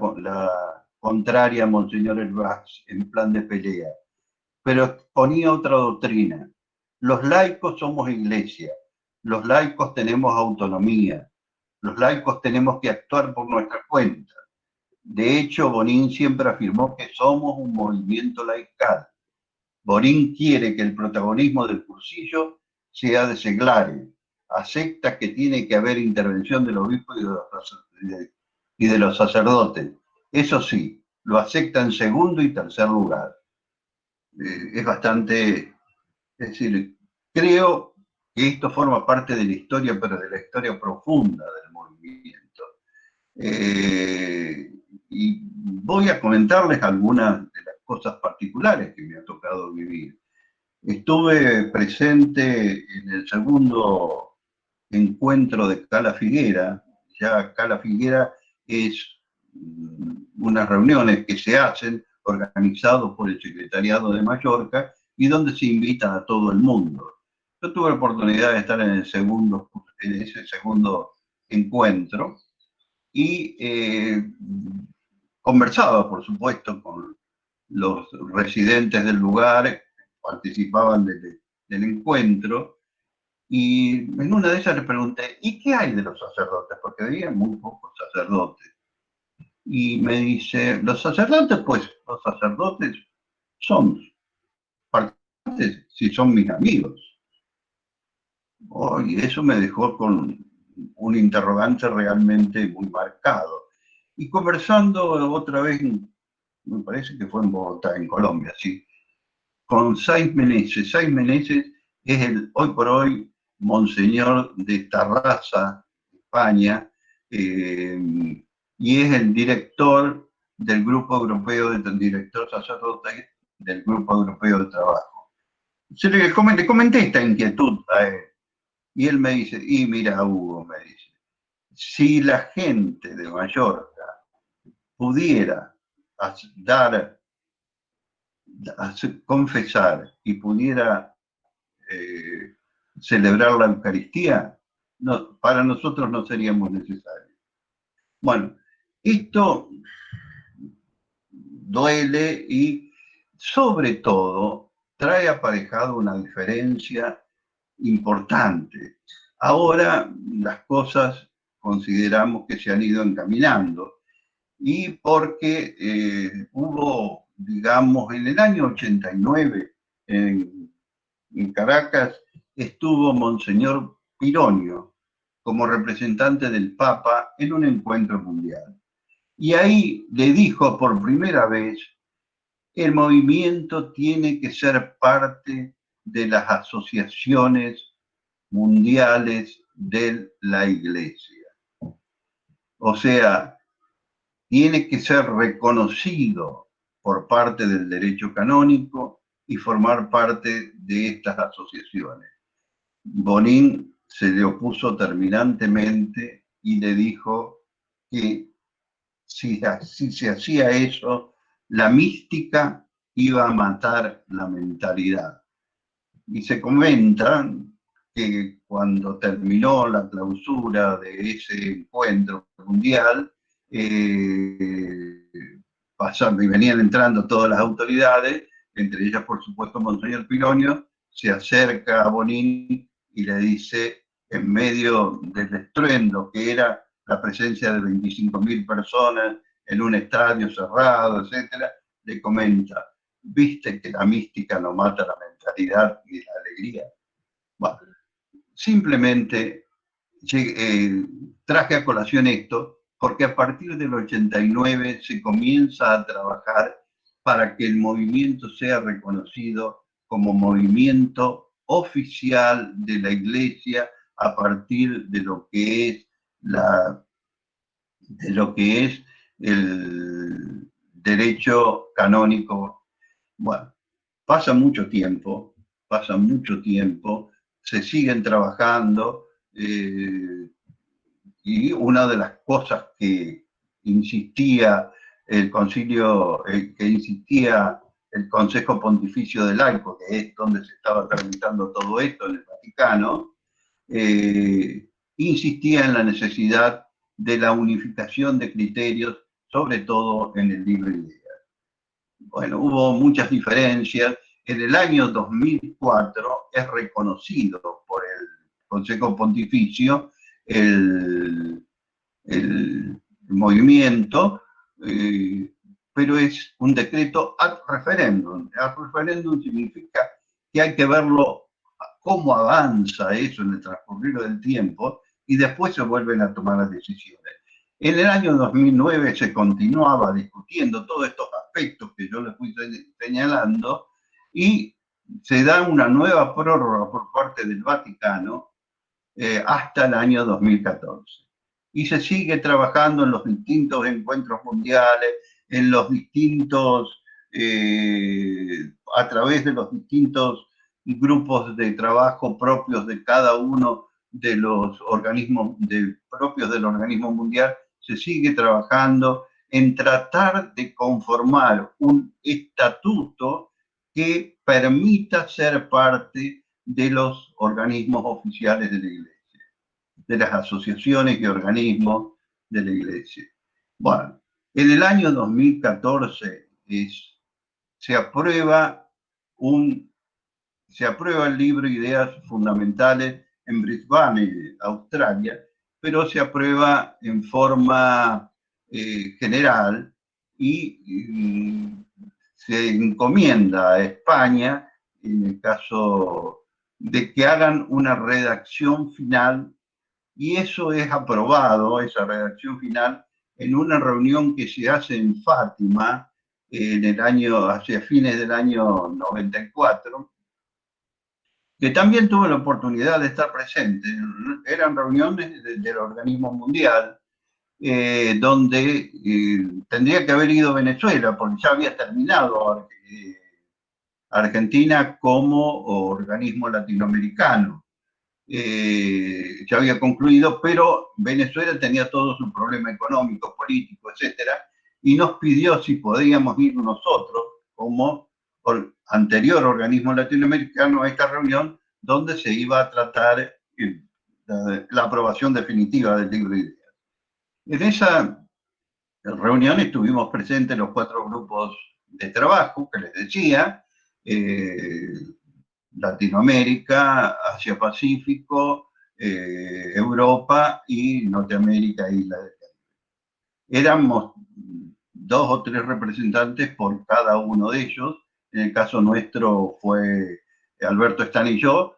Speaker 3: contraria a Monseñor Herbaz en plan de pelea, pero exponía otra doctrina. Los laicos somos iglesia, los laicos tenemos autonomía, los laicos tenemos que actuar por nuestra cuenta. De hecho, Bonín siempre afirmó que somos un movimiento laical. Bonín quiere que el protagonismo del cursillo sea de seglares, acepta que tiene que haber intervención del obispo y de los sacerdotes. Eso sí, lo acepta en segundo y tercer lugar. Es bastante, es decir, creo que esto forma parte de la historia, pero de la historia profunda del movimiento. Y voy a comentarles algunas de las cosas particulares que me ha tocado vivir. Estuve presente en el segundo encuentro de Cala Figuera. Ya Cala Figuera es unas reuniones que se hacen organizados por el Secretariado de Mallorca y donde se invitan a todo el mundo. Yo tuve la oportunidad de estar en ese segundo encuentro y conversaba, por supuesto, con los residentes del lugar, participaban del encuentro, y en una de ellas les pregunté, ¿y qué hay de los sacerdotes? Porque había muy pocos sacerdotes. Y me dice, los sacerdotes son partes si son mis amigos. Oh, y eso me dejó con un interrogante realmente muy marcado. Y conversando otra vez, me parece que fue en Bogotá, en Colombia, sí, con Saiz Meneses. Saiz Meneses es hoy por hoy monseñor de Tarrasa, España, y es el director del Grupo Europeo, director sacerdote del Grupo Europeo de Trabajo. Le comenté esta inquietud a él, y él me dice, y mira, Hugo, me dice, si la gente de Mallorca pudiera confesar y pudiera celebrar la Eucaristía, no, para nosotros no seríamos necesarios. Bueno, esto duele y sobre todo trae aparejado una diferencia importante. Ahora las cosas consideramos que se han ido encaminando y porque hubo, digamos, en el año 89 en Caracas estuvo Monseñor Pironio como representante del Papa en un encuentro mundial. Y ahí le dijo por primera vez, el movimiento tiene que ser parte de las asociaciones mundiales de la Iglesia. O sea, tiene que ser reconocido por parte del derecho canónico y formar parte de estas asociaciones. Bonín se le opuso terminantemente y le dijo que si se hacía eso, la mística iba a matar la mentalidad. Y se comenta que cuando terminó la clausura de ese encuentro mundial, pasando y venían entrando todas las autoridades, entre ellas por supuesto Monseñor Pironio, se acerca a Bonín y le dice, en medio del estruendo que era la presencia de 25.000 personas en un estadio cerrado, etcétera, le comenta, ¿viste que la mística no mata la mentalidad ni la alegría? Bueno, simplemente traje a colación esto porque a partir del 89 se comienza a trabajar para que el movimiento sea reconocido como movimiento oficial de la Iglesia a partir de lo que es el derecho canónico. Bueno, pasa mucho tiempo, se siguen trabajando y una de las cosas que insistía el concilio, que insistía el Consejo Pontificio del Laico, que es donde se estaba tramitando todo esto en el Vaticano, insistía en la necesidad de la unificación de criterios, sobre todo en el libre ideas. Bueno, hubo muchas diferencias. En el año 2004 es reconocido por el Consejo Pontificio el movimiento, pero es un decreto ad referendum. Ad referendum significa que hay que verlo cómo avanza eso en el transcurrir del tiempo y después se vuelven a tomar las decisiones. En el año 2009 se continuaba discutiendo todos estos aspectos que yo les fui señalando y se da una nueva prórroga por parte del Vaticano hasta el año 2014. Y se sigue trabajando en los distintos encuentros mundiales, en los distintos, a través de los distintos grupos de trabajo propios de cada uno de los organismos propios del organismo mundial, se sigue trabajando en tratar de conformar un estatuto que permita ser parte de los organismos oficiales de la Iglesia, de las asociaciones y organismos de la Iglesia. Bueno, en el año 2014 se aprueba el libro Ideas Fundamentales en Brisbane, Australia, pero se aprueba en forma general y se encomienda a España, en el caso de que hagan una redacción final, y eso es aprobado, esa redacción final, en una reunión que se hace en Fátima hacia fines del año 94, que también tuve la oportunidad de estar presente. Eran reuniones del organismo mundial, donde tendría que haber ido Venezuela, porque ya había terminado Argentina como organismo latinoamericano. Ya había concluido, pero Venezuela tenía todo su problema económico, político, etcétera, y nos pidió si podíamos ir nosotros como anterior organismo latinoamericano a esta reunión donde se iba a tratar la aprobación definitiva del libro de ideas. En esa reunión estuvimos presentes los 4 grupos de trabajo que les decía, Latinoamérica, Asia-Pacífico, Europa y Norteamérica e Isla del Caribe. Éramos 2 o 3 representantes por cada uno de ellos. En el caso nuestro fue Alberto Stan y yo,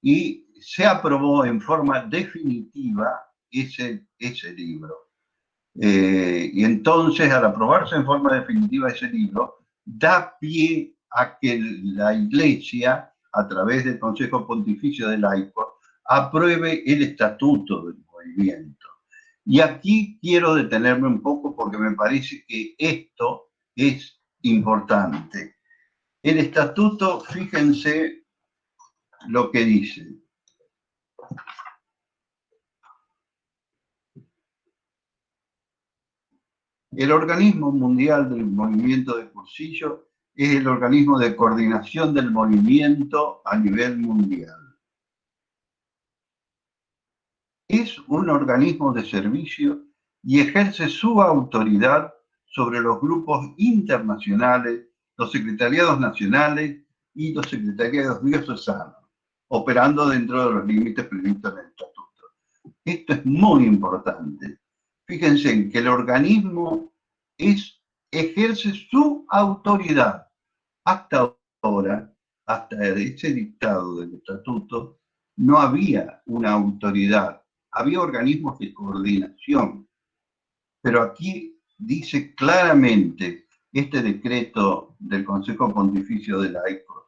Speaker 3: y se aprobó en forma definitiva ese libro. Y entonces, al aprobarse en forma definitiva ese libro, da pie a que la Iglesia, a través del Consejo Pontificio de Laicos, apruebe el estatuto del movimiento. Y aquí quiero detenerme un poco porque me parece que esto es importante. El estatuto, fíjense lo que dice. El Organismo Mundial del Movimiento de Cursillo es el organismo de coordinación del movimiento a nivel mundial. Es un organismo de servicio y ejerce su autoridad sobre los grupos internacionales, los secretariados nacionales y los secretariados diocesanos, operando dentro de los límites previstos en el estatuto. Esto es muy importante. Fíjense en que el organismo ejerce su autoridad. Hasta ahora, hasta ese dictado del estatuto, no había una autoridad. Había organismos de coordinación. Pero aquí dice claramente este decreto del Consejo Pontificio de Laicos.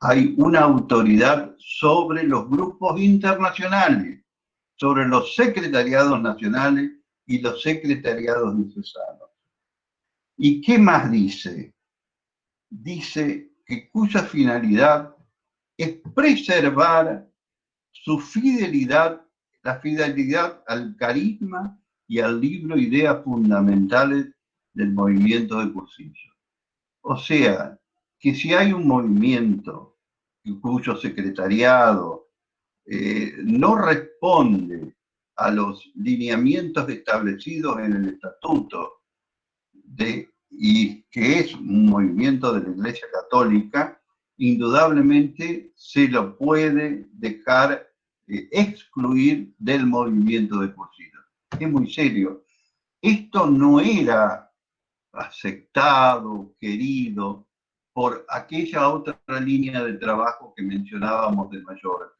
Speaker 3: Hay una autoridad sobre los grupos internacionales, sobre los secretariados nacionales y los secretariados diocesanos. ¿Y qué más dice? Dice que cuya finalidad es preservar su fidelidad, la fidelidad al carisma y al libro Ideas Fundamentales del movimiento de Cursillo. O sea, que si hay un movimiento cuyo secretariado no responde a los lineamientos establecidos en el estatuto y que es un movimiento de la Iglesia Católica, indudablemente se lo puede dejar excluir del movimiento de Cursillo. Es muy serio. Esto no era aceptado, querido, por aquella otra línea de trabajo que mencionábamos de Mallorca.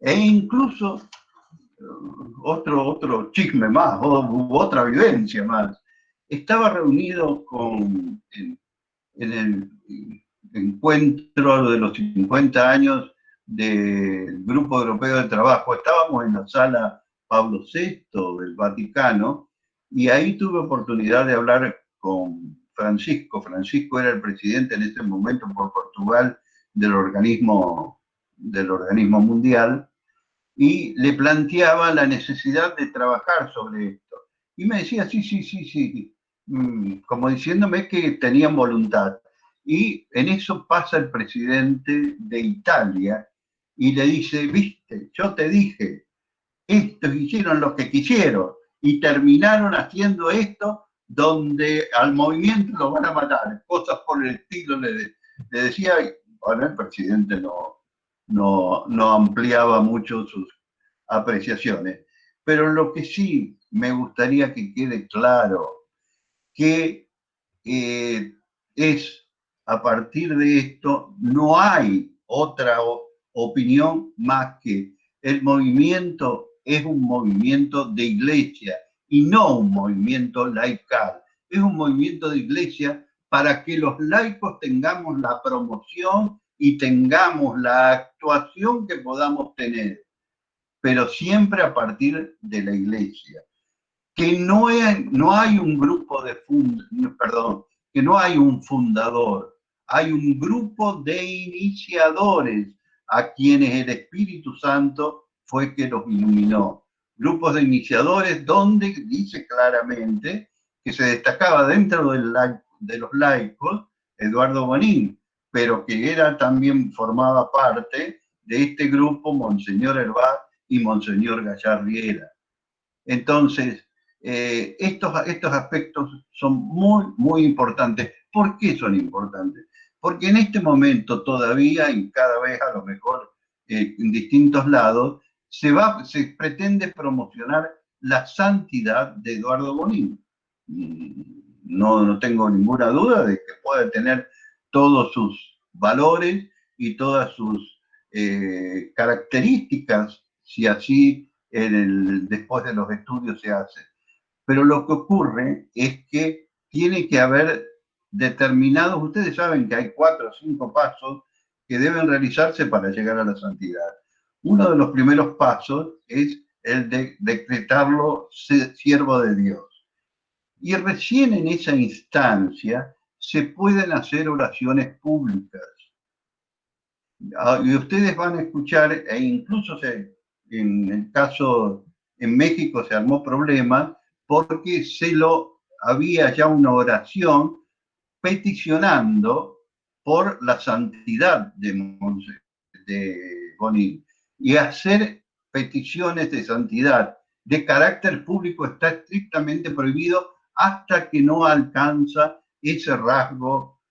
Speaker 3: E incluso otro chisme más, otra vivencia más. Estaba reunido en el encuentro de los 50 años del Grupo Europeo de Trabajo. Estábamos en la sala Pablo VI del Vaticano y ahí tuve oportunidad de hablar con Francisco. Francisco era el presidente en ese momento por Portugal del organismo mundial y le planteaba la necesidad de trabajar sobre esto. Y me decía, sí, como diciéndome que tenían voluntad. Y en eso pasa el presidente de Italia y le dice, viste, yo te dije, estos hicieron lo que quisieron y terminaron haciendo esto donde al movimiento lo van a matar, cosas por el estilo, le decía. Bueno, el presidente no ampliaba mucho sus apreciaciones, pero lo que sí me gustaría que quede claro, que es a partir de esto, no hay otra opinión más que el movimiento es un movimiento de iglesia y no un movimiento laical. Es un movimiento de iglesia para que los laicos tengamos la promoción y tengamos la actuación que podamos tener, pero siempre a partir de la iglesia. Que no hay un grupo que no hay un fundador, hay un grupo de iniciadores a quienes el Espíritu Santo fue que los iluminó. Grupos de iniciadores donde dice claramente que se destacaba dentro de los laicos Eduardo Bonín, pero que también formaba parte de este grupo Monseñor Herbat y Monseñor Gallardiera. Entonces, estos aspectos son muy importantes. ¿Por qué son importantes? Porque en este momento todavía, y cada vez a lo mejor en distintos lados, se pretende promocionar la santidad de Eduardo Bonín. No tengo ninguna duda de que puede tener todos sus valores y todas sus características, si así después de los estudios se hace. Pero lo que ocurre es que tiene que haber determinados, ustedes saben que hay 4 o 5 pasos que deben realizarse para llegar a la santidad. Uno de los primeros pasos es el de decretarlo siervo de Dios. Y recién en esa instancia se pueden hacer oraciones públicas. Y ustedes van a escuchar, e incluso en el caso en México se armó problema porque había ya una oración peticionando por la santidad de Bonín. Y hacer peticiones de santidad de carácter público está estrictamente prohibido hasta que no alcanza ese rasgo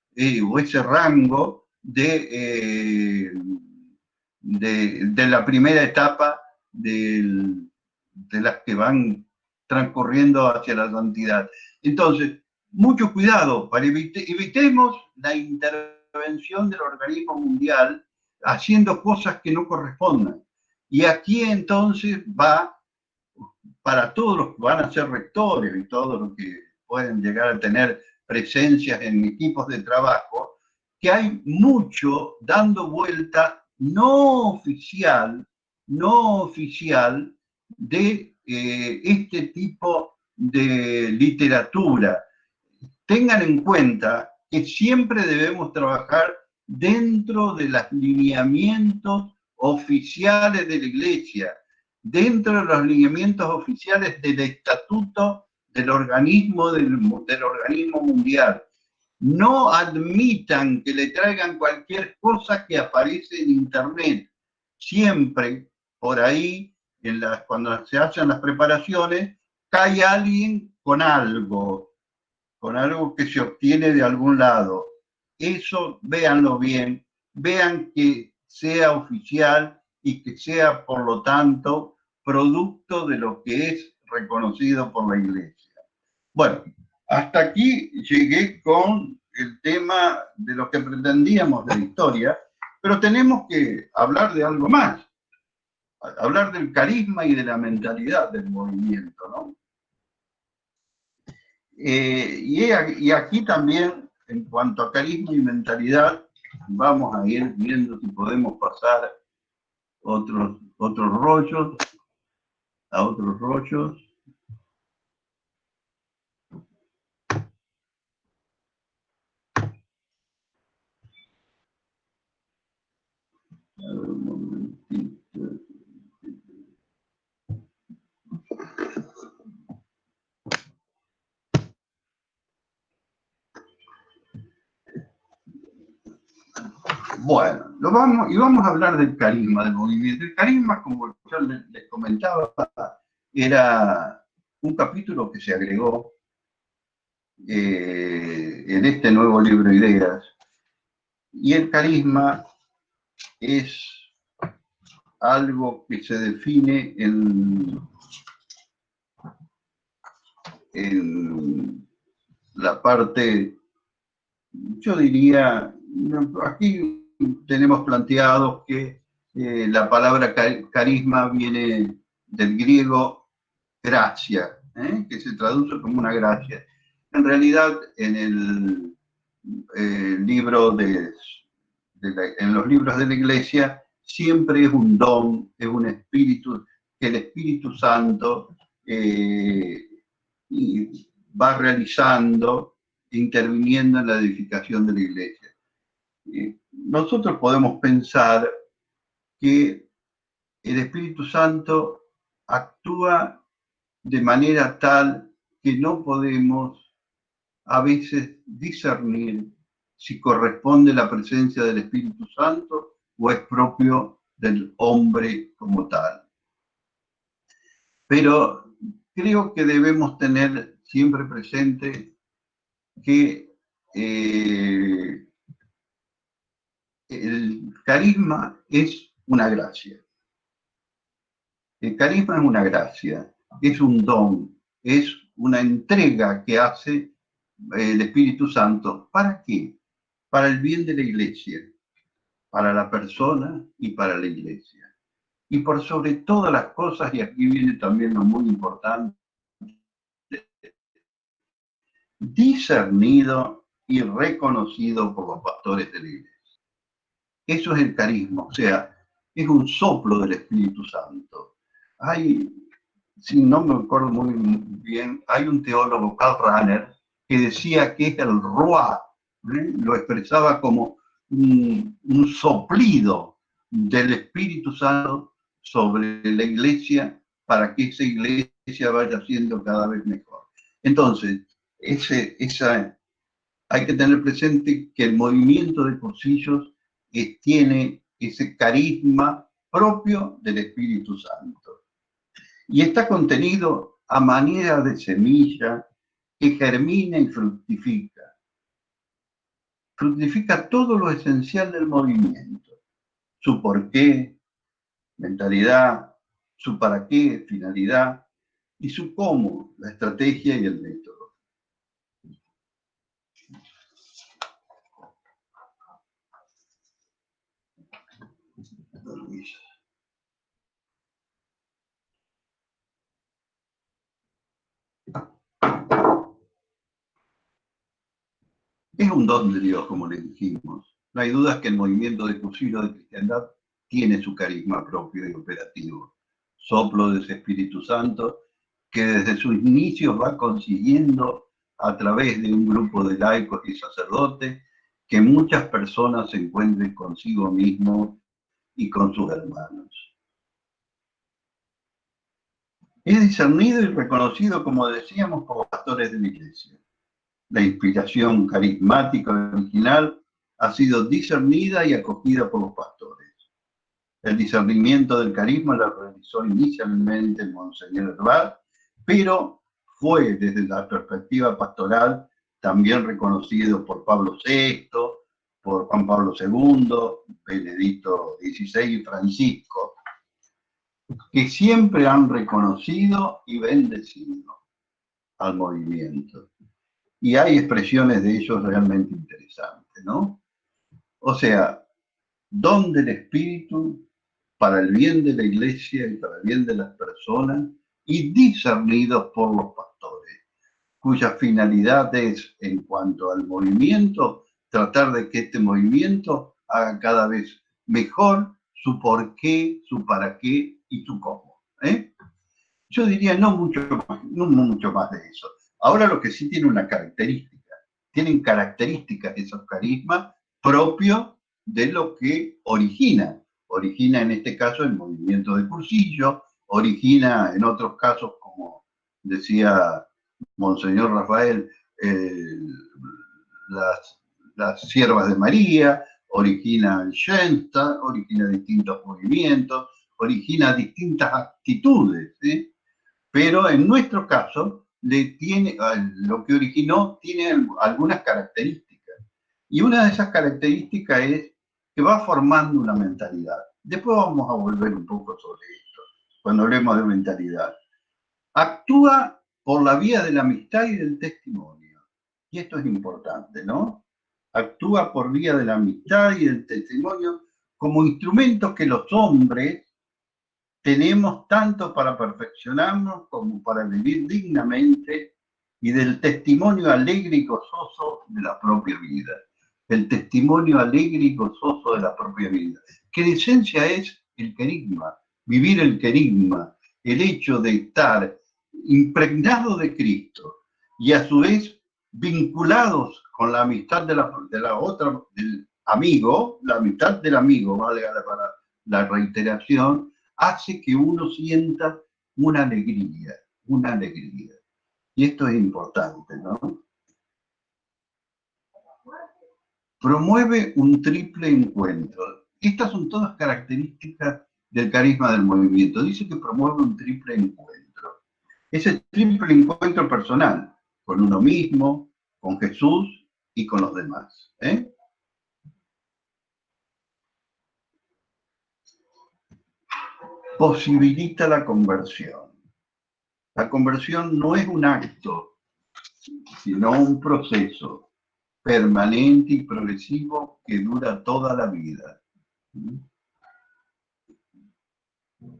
Speaker 3: o ese rango de la primera etapa de las que van transcurriendo hacia la santidad. Entonces, mucho cuidado, evitemos la intervención del organismo mundial haciendo cosas que no correspondan. Y aquí entonces va, para todos los que van a ser rectores y todos los que pueden llegar a tener presencias en equipos de trabajo, que hay mucho dando vuelta no oficial de este tipo de literatura. Tengan en cuenta que siempre debemos trabajar dentro de los lineamientos oficiales de la Iglesia, dentro de los lineamientos oficiales del estatuto del organismo mundial. No admitan que le traigan cualquier cosa que aparece en internet. Siempre por ahí, cuando se hacen las preparaciones, cae alguien con algo que se obtiene de algún lado. Eso véanlo bien, vean que sea oficial y que sea, por lo tanto, producto de lo que es reconocido por la Iglesia. Bueno, hasta aquí llegué con el tema de lo que pretendíamos de la historia, pero tenemos que hablar de algo más, hablar del carisma y de la mentalidad del movimiento, ¿no? Y aquí también, en cuanto a carisma y mentalidad, vamos a ir viendo si podemos pasar otros rollos, a otros rollos. A ver, un momentito. Bueno, vamos a hablar del carisma del movimiento. El carisma, como yo les comentaba, era un capítulo que se agregó en este nuevo libro Ideas. Y el carisma es algo que se define en la parte, yo diría, aquí tenemos planteado que la palabra carisma viene del griego gracia, que se traduce como una gracia. En realidad, en el libro en los libros de la Iglesia, siempre es un don, es un espíritu, que el Espíritu Santo va realizando, interviniendo en la edificación de la Iglesia. Nosotros podemos pensar que el Espíritu Santo actúa de manera tal que no podemos a veces discernir si corresponde la presencia del Espíritu Santo o es propio del hombre como tal. Pero creo que debemos tener siempre presente que el carisma es una gracia. El carisma es una gracia, es un don, es una entrega que hace el Espíritu Santo. ¿Para qué? Para el bien de la Iglesia. para la persona y para la iglesia. Y por sobre todas las cosas, y aquí viene también lo muy importante, discernido y reconocido por los pastores de la iglesia. Eso es el carisma, o sea, es un soplo del Espíritu Santo. Hay, si no me acuerdo muy bien, hay un teólogo, Karl Rahner, que decía que es el Ruach, lo expresaba como un soplido del Espíritu Santo sobre la iglesia para que esa iglesia vaya siendo cada vez mejor. Entonces, hay que tener presente que el movimiento de cursillos tiene ese carisma propio del Espíritu Santo. Y está contenido a manera de semilla que germina y fructifica. Fructifica todo lo esencial del movimiento. Su porqué, mentalidad, su para qué, finalidad, y su cómo, la estrategia y el método. Es un don de Dios, como le dijimos. No hay dudas que el movimiento de cursillos de cristiandad tiene su carisma propio y operativo. Soplo de ese Espíritu Santo que desde sus inicios va consiguiendo a través de un grupo de laicos y sacerdotes que muchas personas se encuentren consigo mismos y con sus hermanos. Es discernido y reconocido, como decíamos, por los pastores de la iglesia. La inspiración carismática original ha sido discernida y acogida por los pastores. El discernimiento del carisma lo realizó inicialmente el Monseñor Herbal, pero fue desde la perspectiva pastoral también reconocido por Pablo VI, por Juan Pablo II, Benedicto XVI y Francisco, que siempre han reconocido y bendecido al movimiento. Y hay expresiones de ellos realmente interesantes, ¿no? O sea, don del Espíritu para el bien de la iglesia y para el bien de las personas y discernidos por los pastores, cuya finalidad es, en cuanto al movimiento, tratar de que este movimiento haga cada vez mejor su por qué, su para qué y su cómo. Yo diría no mucho más de eso. Ahora lo que sí tiene una característica, tienen características esos carismas propios de lo que origina en este caso el movimiento de cursillo, origina en otros casos, como decía Monseñor Rafael, las siervas de María, origina el Shensta, origina distintos movimientos, origina distintas actitudes, ¿sí? Pero en nuestro caso, lo que originó tiene algunas características. Y una de esas características es que va formando una mentalidad. Después vamos a volver un poco sobre esto, cuando hablemos de mentalidad. Actúa por la vía de la amistad y del testimonio. Y esto es importante, ¿no? Actúa por vía de la amistad y del testimonio como instrumentos que los hombres tenemos tanto para perfeccionarnos como para vivir dignamente, y del testimonio alegre y gozoso de la propia vida. El testimonio alegre y gozoso de la propia vida. Que en esencia es el querigma, vivir el querigma, el hecho de estar impregnado de Cristo y a su vez vinculados con la amistad del amigo, la amistad del amigo, valga la reiteración, hace que uno sienta una alegría. Y esto es importante, ¿no? Promueve un triple encuentro. Estas son todas características del carisma del movimiento. Dice que promueve un triple encuentro. Ese triple encuentro personal, con uno mismo, con Jesús y con los demás. Posibilita la conversión. La conversión no es un acto, sino un proceso permanente y progresivo que dura toda la vida.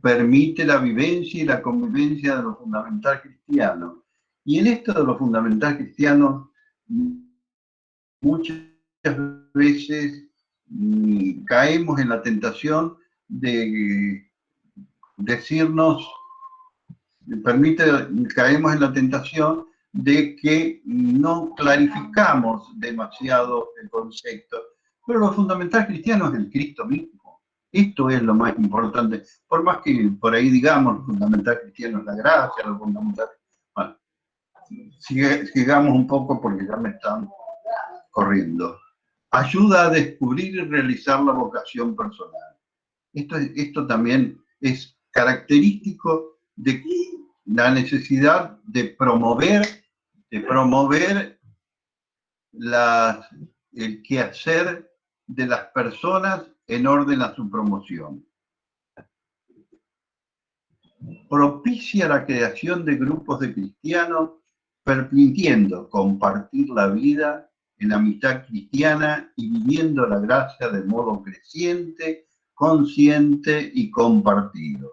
Speaker 3: Permite la vivencia y la convivencia de lo fundamental cristiano. Y en esto de lo fundamental cristiano, muchas veces caemos en la tentación de decirnos, caemos en la tentación de que no clarificamos demasiado el concepto. Pero lo fundamental cristiano es el Cristo mismo. Esto es lo más importante. Por más que por ahí digamos, lo fundamental cristiano es la gracia, lo fundamental... Bueno, sigamos un poco porque ya me están corriendo. Ayuda a descubrir y realizar la vocación personal. Esto también es característico de la necesidad de promover el quehacer de las personas en orden a su promoción. Propicia la creación de grupos de cristianos, permitiendo compartir la vida en la amistad cristiana y viviendo la gracia de modo creciente, consciente y compartido.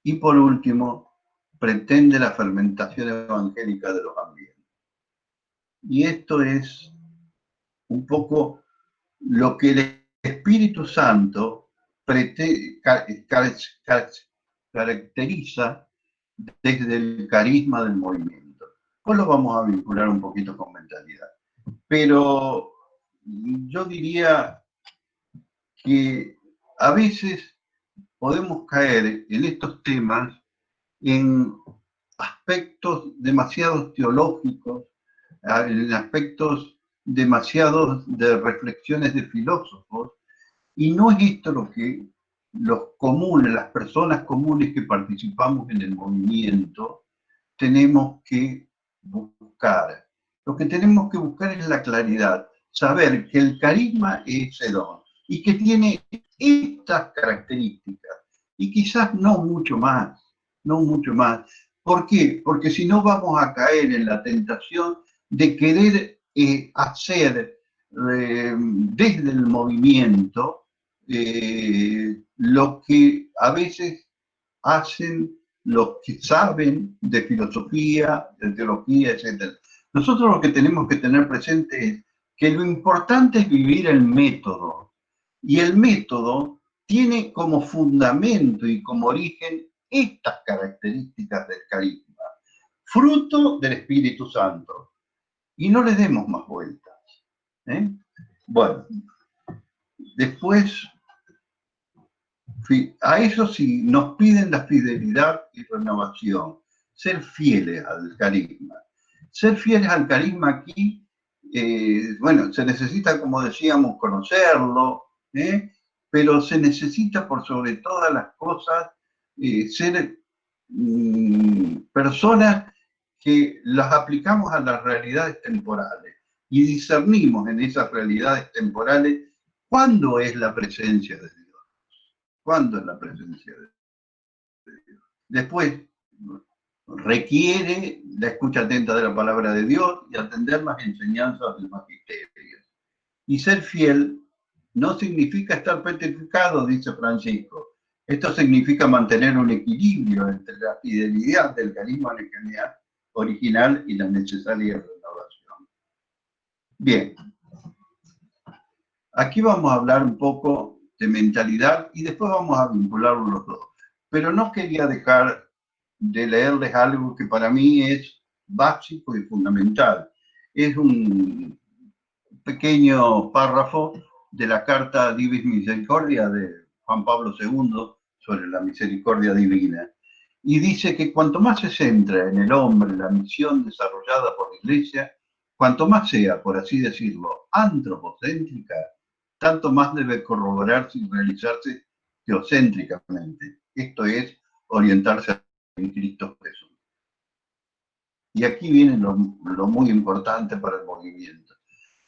Speaker 3: Y por último, pretende la fermentación evangélica de los ambientes. Y esto es un poco lo que el Espíritu Santo caracteriza desde el carisma del movimiento. Pues lo vamos a vincular un poquito con mentalidad. Pero yo diría que a veces podemos caer en estos temas en aspectos demasiado teológicos, en aspectos demasiados de reflexiones de filósofos, y no es esto lo que los comunes, las personas comunes que participamos en el movimiento, tenemos que buscar. Lo que tenemos que buscar es la claridad, saber que el carisma es ese don y que tiene estas características y quizás no mucho más. ¿Por qué? Porque si no vamos a caer en la tentación de querer hacer desde el movimiento lo que a veces hacen los que saben de filosofía, de teología, etc. Nosotros lo que tenemos que tener presente es que lo importante es vivir el método. Y el método tiene como fundamento y como origen estas características del carisma, fruto del Espíritu Santo. Y no le demos más vueltas. Bueno, después, a eso sí, nos piden la fidelidad y renovación, ser fieles al carisma. Ser fieles al carisma aquí, bueno, se necesita, como decíamos, conocerlo, pero se necesita por sobre todas las cosas ser personas que las aplicamos a las realidades temporales y discernimos en esas realidades temporales cuándo es la presencia de Dios. ¿Cuándo es la presencia de Dios? Después, requiere la escucha atenta de la palabra de Dios y atender las enseñanzas del magisterio. Y ser fiel no significa estar petrificado, dice Francisco. Esto significa mantener un equilibrio entre la fidelidad del carisma original y la necesaria renovación. Bien. Aquí vamos a hablar un poco de mentalidad y después vamos a vincular los dos. Pero no quería dejar de leerles algo que para mí es básico y fundamental. Es un pequeño párrafo de la Carta Divis Misericordia de Juan Pablo II sobre la misericordia divina. Y dice que cuanto más se centra en el hombre la misión desarrollada por la Iglesia, cuanto más sea, por así decirlo, antropocéntrica, tanto más debe corroborarse y realizarse teocéntricamente. Esto es, orientarse en Cristo Jesús. Y aquí viene lo muy importante para el movimiento.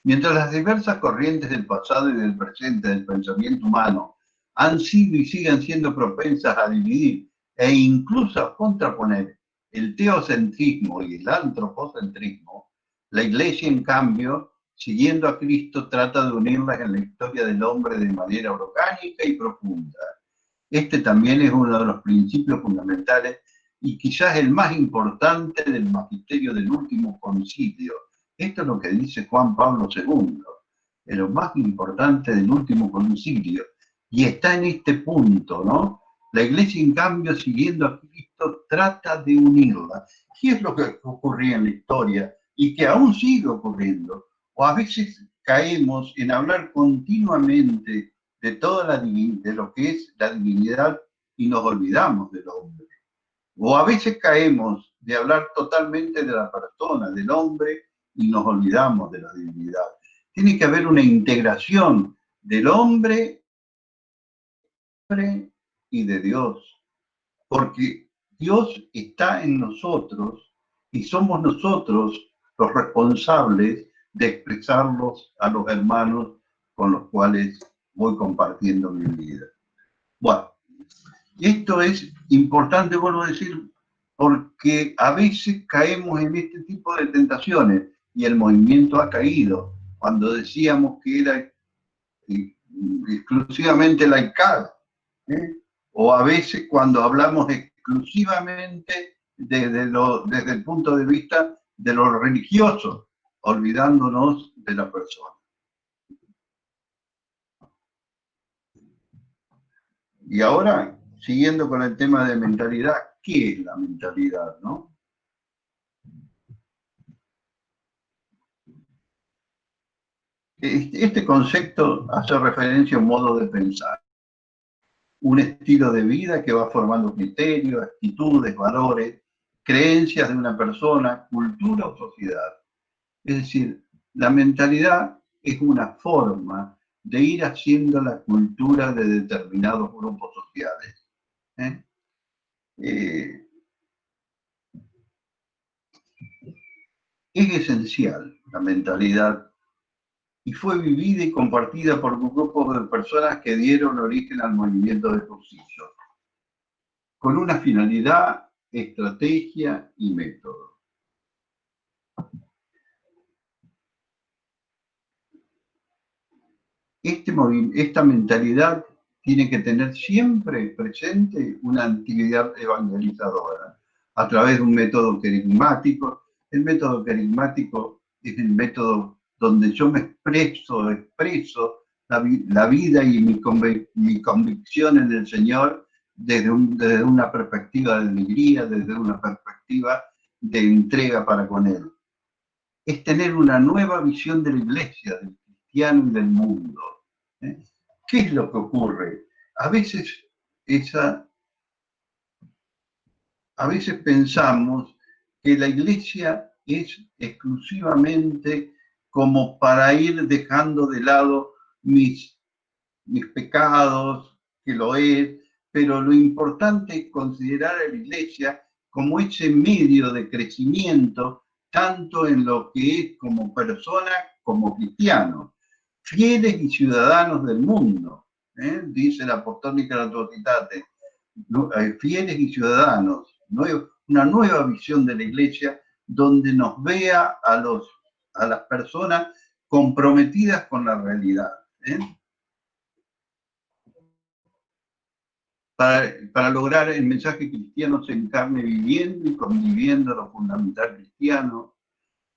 Speaker 3: Mientras las diversas corrientes del pasado y del presente del pensamiento humano han sido y siguen siendo propensas a dividir e incluso a contraponer el teocentrismo y el antropocentrismo, la Iglesia, en cambio, siguiendo a Cristo, trata de unirlas en la historia del hombre de manera orgánica y profunda. Este también es uno de los principios fundamentales y quizás el más importante del magisterio del último concilio. Esto es lo que dice Juan Pablo II, es lo más importante del último concilio. Y está en este punto, ¿no? La Iglesia, en cambio, siguiendo a Cristo, trata de unirla. ¿Qué es lo que ocurría en la historia y que aún sigue ocurriendo? O a veces caemos en hablar continuamente de de lo que es la divinidad y nos olvidamos del hombre. O a veces caemos de hablar totalmente de la persona, del hombre, y nos olvidamos de la divinidad. Tiene que haber una integración del hombre y de Dios, porque Dios está en nosotros y somos nosotros los responsables de expresarlos a los hermanos con los cuales voy compartiendo mi vida. Bueno, esto es importante, vuelvo a decir, porque a veces caemos en este tipo de tentaciones y el movimiento ha caído. Cuando decíamos que era exclusivamente laical, ¿eh? O a veces cuando hablamos exclusivamente desde el punto de vista de lo religioso, olvidándonos de la persona. Y ahora, siguiendo con el tema de mentalidad, ¿qué es la mentalidad, no? Este concepto hace referencia a un modo de pensar, un estilo de vida que va formando criterios, actitudes, valores, creencias de una persona, cultura o sociedad. Es decir, la mentalidad es una forma de ir haciendo la cultura de determinados grupos sociales. Es esencial la mentalidad y fue vivida y compartida por grupos de personas que dieron origen al movimiento de Cursillo, con una finalidad, estrategia y método. Esta mentalidad tiene que tener siempre presente una actividad evangelizadora a través de un método carismático. El método carismático es el método donde yo me expreso la vida y mi convicción en el Señor desde una perspectiva de alegría, desde una perspectiva de entrega para con Él. Es tener una nueva visión de la Iglesia, del cristiano y del mundo. ¿Qué es lo que ocurre? A veces pensamos que la Iglesia es exclusivamente como para ir dejando de lado mis pecados, que lo es, pero lo importante es considerar a la Iglesia como ese medio de crecimiento, tanto en lo que es como persona como cristiano, fieles y ciudadanos del mundo, dice la Apostólica Autoritate, fieles y ciudadanos, una nueva visión de la Iglesia donde nos vea a las personas comprometidas con la realidad. Para lograr el mensaje cristiano se encarne viviendo y conviviendo lo fundamental cristiano,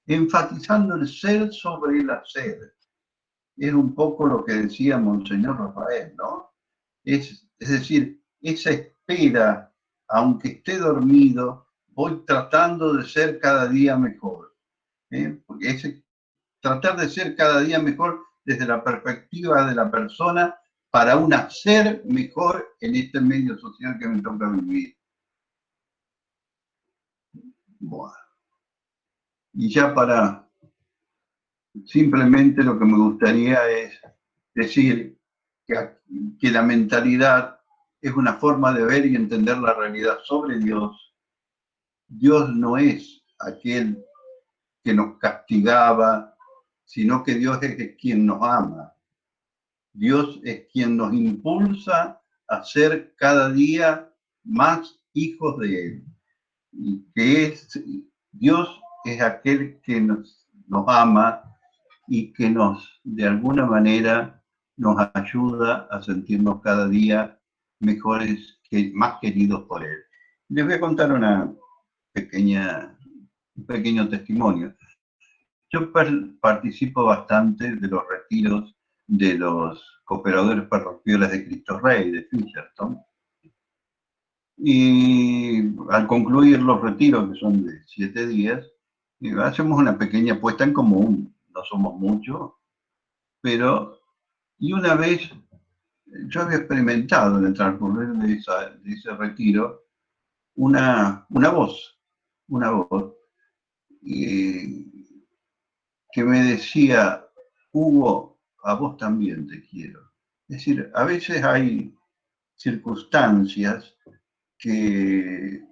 Speaker 3: enfatizando el ser sobre el hacer. Es un poco lo que decía Monseñor Rafael, ¿no? Es decir, esa espera, aunque esté dormido, voy tratando de ser cada día mejor. Porque es tratar de ser cada día mejor desde la perspectiva de la persona para un hacer mejor en este medio social que me toca vivir. Bueno. Y ya simplemente lo que me gustaría es decir que la mentalidad es una forma de ver y entender la realidad sobre Dios. Dios no es aquel que nos castigaba, sino que Dios es quien nos ama. Dios es quien nos impulsa a ser cada día más hijos de Él. Y Dios es aquel que nos ama y que de alguna manera, nos ayuda a sentirnos cada día mejores, más queridos por Él. Les voy a contar un pequeño testimonio. Yo participo bastante de los retiros de los cooperadores parroquiales de Cristo Rey, de Fisherton. Y al concluir los retiros, que son de 7 días, hacemos una pequeña puesta en común. No somos muchos, pero... Y una vez yo había experimentado en el transcurrir de ese retiro una voz que me decía: Hugo, a vos también te quiero. Es decir, a veces hay circunstancias que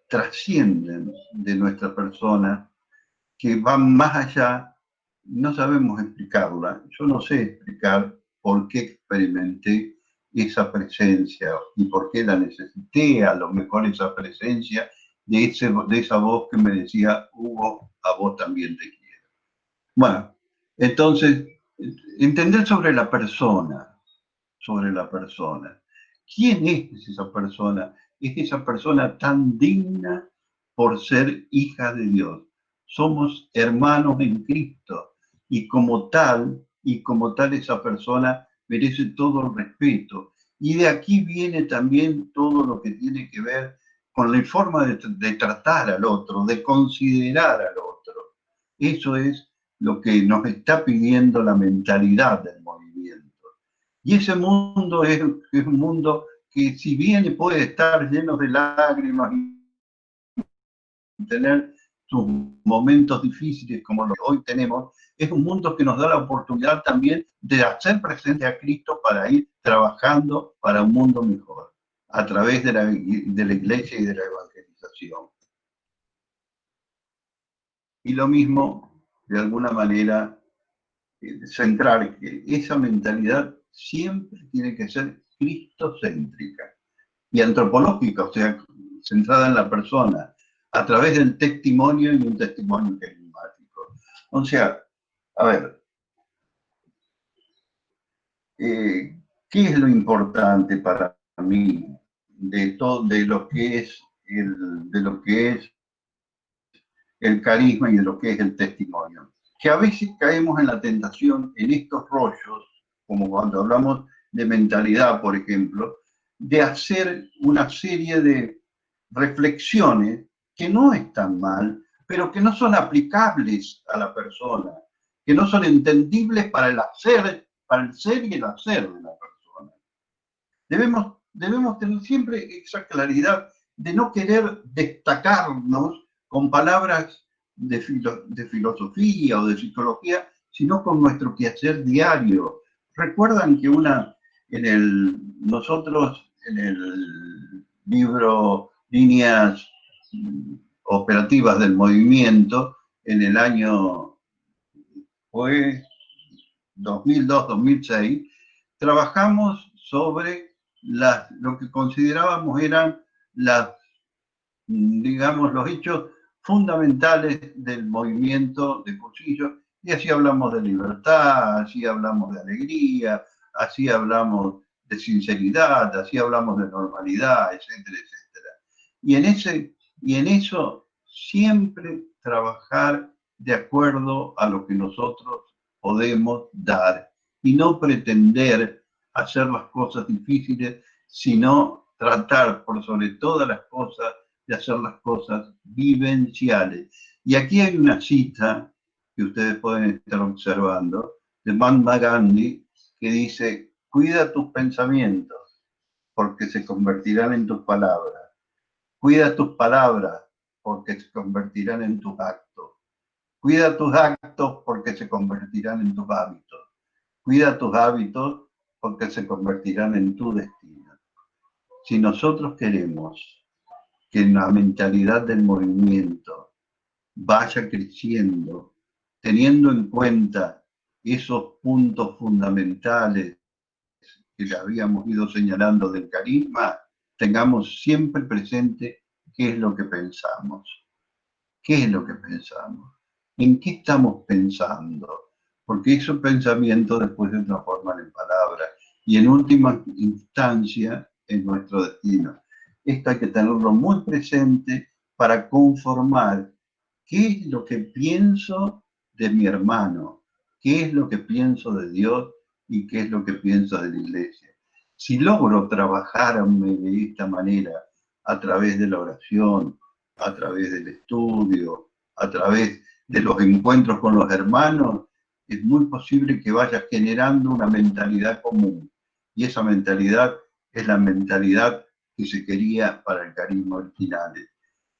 Speaker 3: trascienden de nuestra persona, que van más allá, no sabemos explicarla. Yo no sé explicar por qué experimenté esa presencia y por qué la necesité, a lo mejor esa presencia de esa voz que me decía: Hugo, a vos también te quiero. Bueno, entonces, entender sobre la persona. ¿Quién es esa persona? Es esa persona tan digna por ser hija de Dios. Somos hermanos en Cristo y como tal esa persona merece todo el respeto. Y de aquí viene también todo lo que tiene que ver con la forma de tratar al otro, de considerar al otro. Eso es lo que nos está pidiendo la mentalidad del movimiento. Y ese mundo es un mundo que, si bien puede estar lleno de lágrimas y tener sus momentos difíciles como los que hoy tenemos, es un mundo que nos da la oportunidad también de hacer presente a Cristo para ir trabajando para un mundo mejor, a través de la iglesia y de la evangelización. Y lo mismo, de alguna manera, centrar que esa mentalidad siempre tiene que ser cristocéntrica y antropológica, o sea, centrada en la persona, a través del testimonio y un testimonio carismático. O sea, a ver, ¿qué es lo importante para mí de lo que es el carisma y de lo que es el testimonio? Que a veces caemos en la tentación, en estos rollos, como cuando hablamos de mentalidad, por ejemplo, de hacer una serie de reflexiones que no están mal, pero que no son aplicables a la persona, que no son entendibles para el ser y el hacer de la persona. Debemos tener siempre esa claridad de no querer destacarnos con palabras de filosofía o de psicología, sino con nuestro quehacer diario. Recuerdan que nosotros en el libro Líneas Operativas del Movimiento, en el año 2002-2006, trabajamos sobre lo que considerábamos eran los hechos fundamentales del movimiento de Cursillo, y así hablamos de libertad, así hablamos de alegría, así hablamos de sinceridad, así hablamos de normalidad, etcétera, etcétera. Y en eso siempre trabajar de acuerdo a lo que nosotros podemos dar y no pretender hacer las cosas difíciles, sino tratar por sobre todas las cosas de hacer las cosas vivenciales. Y aquí hay una cita que ustedes pueden estar observando de Mahatma Gandhi, que dice: cuida tus pensamientos porque se convertirán en tus palabras. Cuida tus palabras porque se convertirán en tus actos. Cuida tus actos porque se convertirán en tus hábitos. Cuida tus hábitos porque se convertirán en tu destino. Si nosotros queremos que la mentalidad del movimiento vaya creciendo, teniendo en cuenta esos puntos fundamentales que ya habíamos ido señalando del carisma, tengamos siempre presente qué es lo que pensamos. ¿Qué es lo que pensamos? ¿En qué estamos pensando? porque esos pensamientos después se transforman en palabras y en última instancia en nuestro destino. Esto hay que tenerlo muy presente para conformar qué es lo que pienso de mi hermano, qué es lo que pienso de Dios y qué es lo que pienso de la iglesia. Si logro trabajarme de esta manera a través de la oración, a través del estudio, a través de los encuentros con los hermanos, es muy posible que vaya generando una mentalidad común. Y esa mentalidad es la mentalidad que se quería para el carisma original.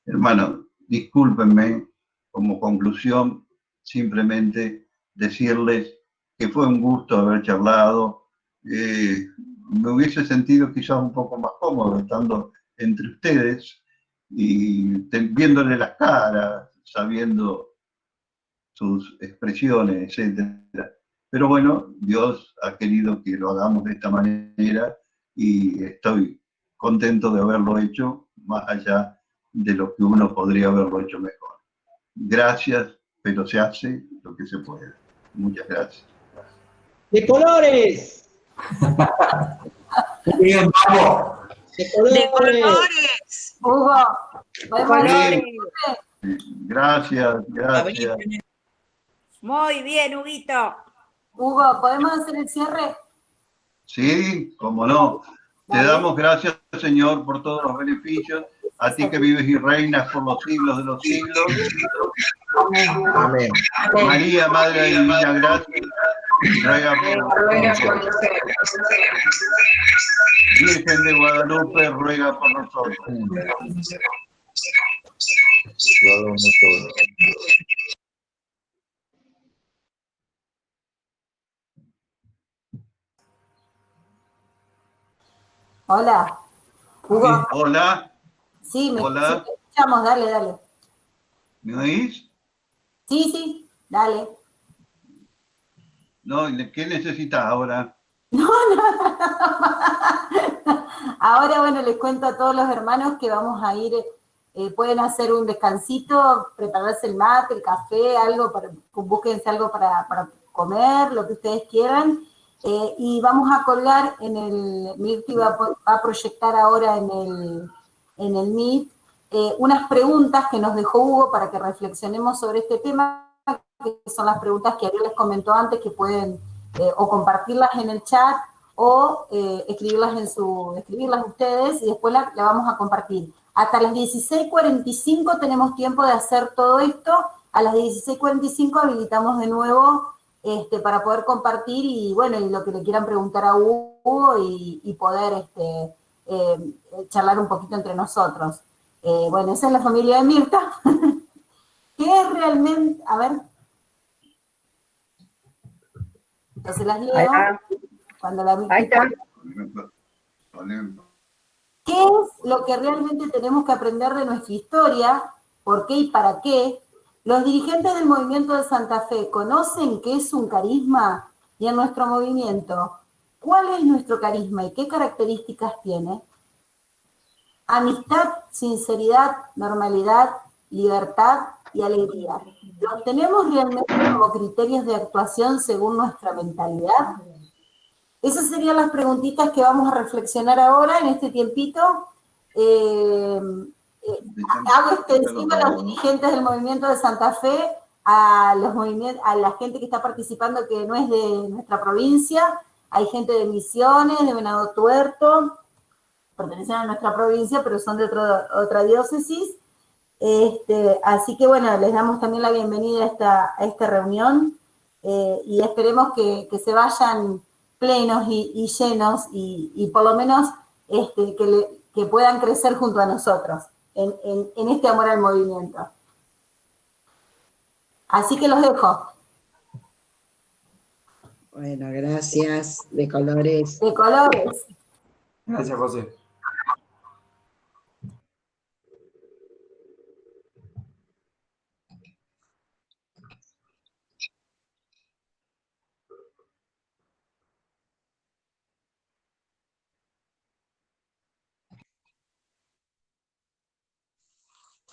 Speaker 3: Hermano, discúlpenme, como conclusión, simplemente decirles que fue un gusto haber charlado. Me hubiese sentido quizás un poco más cómodo estando entre ustedes y viéndole las caras, sabiendo sus expresiones, etcétera. Pero bueno, Dios ha querido que lo hagamos de esta manera y estoy contento de haberlo hecho, más allá de lo que uno podría haberlo hecho mejor. Gracias, pero se hace lo que se puede. Muchas gracias.
Speaker 4: ¡De colores!
Speaker 1: Muy bien, bravo.
Speaker 4: ¡De colores!
Speaker 5: ¡De colores!
Speaker 2: Hugo,
Speaker 5: ¡De
Speaker 2: ¿podemos
Speaker 5: colores!
Speaker 3: Gracias, gracias.
Speaker 5: Muy bien, Huguito.
Speaker 2: Hugo, ¿podemos hacer el cierre?
Speaker 3: Sí, cómo no. Te
Speaker 2: Dale.
Speaker 3: damos gracias, Señor, por todos los beneficios. A ti que vives y reinas por los siglos de los siglos.
Speaker 4: Amén.
Speaker 3: María, Madre de Divina Gracia, ruega por nosotros. Virgen de Guadalupe, ruega por nosotros.
Speaker 2: Hola. Hugo.
Speaker 3: Hola,
Speaker 2: Sí,
Speaker 3: hola.
Speaker 2: sí, te escuchamos, dale, dale.
Speaker 3: ¿Me oís?
Speaker 2: Sí, sí, dale.
Speaker 3: No, ¿qué necesitas ahora?
Speaker 2: Ahora, bueno, les cuento a todos los hermanos que vamos a ir, pueden hacer un descansito, prepararse el mate, el café, algo, búsquense algo para comer, lo que ustedes quieran, y vamos a colgar en el, Mirti va a proyectar ahora en el Meet unas preguntas que nos dejó Hugo para que reflexionemos sobre este tema, que son las preguntas que Ariel les comentó antes, que pueden o compartirlas en el chat o escribirlas ustedes y después la vamos a compartir. Hasta las 16:45 tenemos tiempo de hacer todo esto. A las 16:45 habilitamos de nuevo para poder compartir y bueno, y lo que le quieran preguntar a Hugo y poder charlar un poquito entre nosotros. Bueno, esa es la familia de Mirta. ¿Qué es realmente? A ver. Entonces las leo. Cuando la
Speaker 5: Ahí está.
Speaker 2: ¿Qué es lo que realmente tenemos que aprender de nuestra historia? ¿Por qué y para qué? Los dirigentes del movimiento de Santa Fe conocen qué es un carisma y en nuestro movimiento, ¿cuál es nuestro carisma y qué características tiene? Amistad, sinceridad, normalidad, libertad y alegría. ¿Los tenemos realmente como criterios de actuación según nuestra mentalidad? Esas serían las preguntitas que vamos a reflexionar ahora en este tiempito. Hago extensivo a los dirigentes del movimiento de Santa Fe, a la gente que está participando que no es de nuestra provincia. Hay gente de Misiones, de Venado Tuerto, pertenecen a nuestra provincia, pero son de otra diócesis. Así que bueno, les damos también la bienvenida a esta reunión y esperemos que se vayan plenos y llenos y por lo menos que puedan crecer junto a nosotros en este amor al movimiento. Así que los dejo.
Speaker 6: Bueno, gracias, de colores.
Speaker 2: De colores.
Speaker 1: Gracias, José.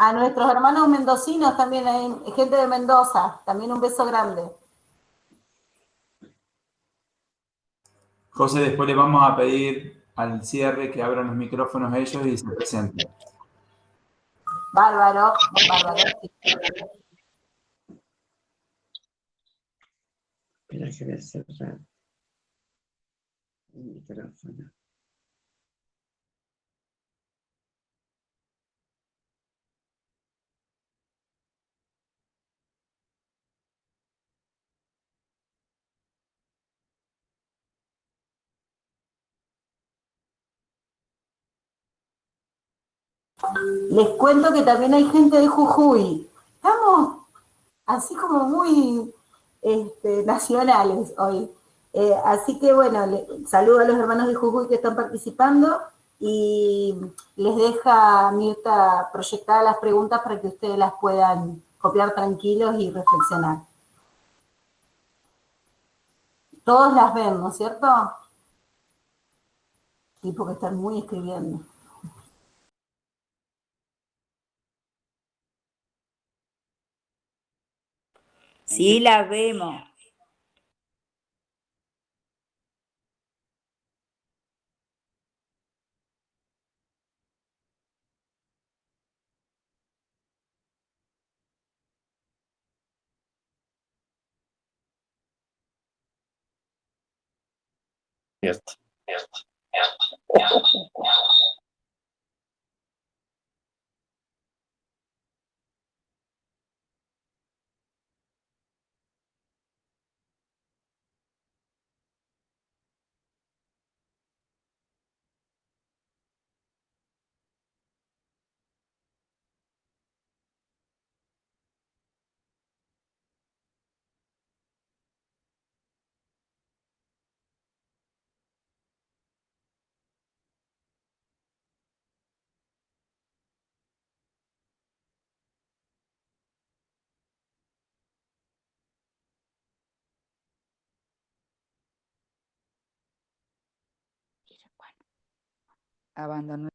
Speaker 2: A nuestros hermanos mendocinos también, hay gente de Mendoza, también un beso grande.
Speaker 1: Entonces después le vamos a pedir al cierre que abran los micrófonos ellos y se presenten.
Speaker 2: Bárbaro, bárbaro.
Speaker 6: Espera que voy a cerrar el micrófono.
Speaker 2: Les cuento que también hay gente de Jujuy. Estamos así como muy nacionales hoy. Así que bueno, saludo a los hermanos de Jujuy que están participando y les deja Mirta proyectadas las preguntas para que ustedes las puedan copiar tranquilos y reflexionar. Todos las ven, ¿no es cierto? Y porque están muy escribiendo.
Speaker 5: Sí, la vemos. Abandonó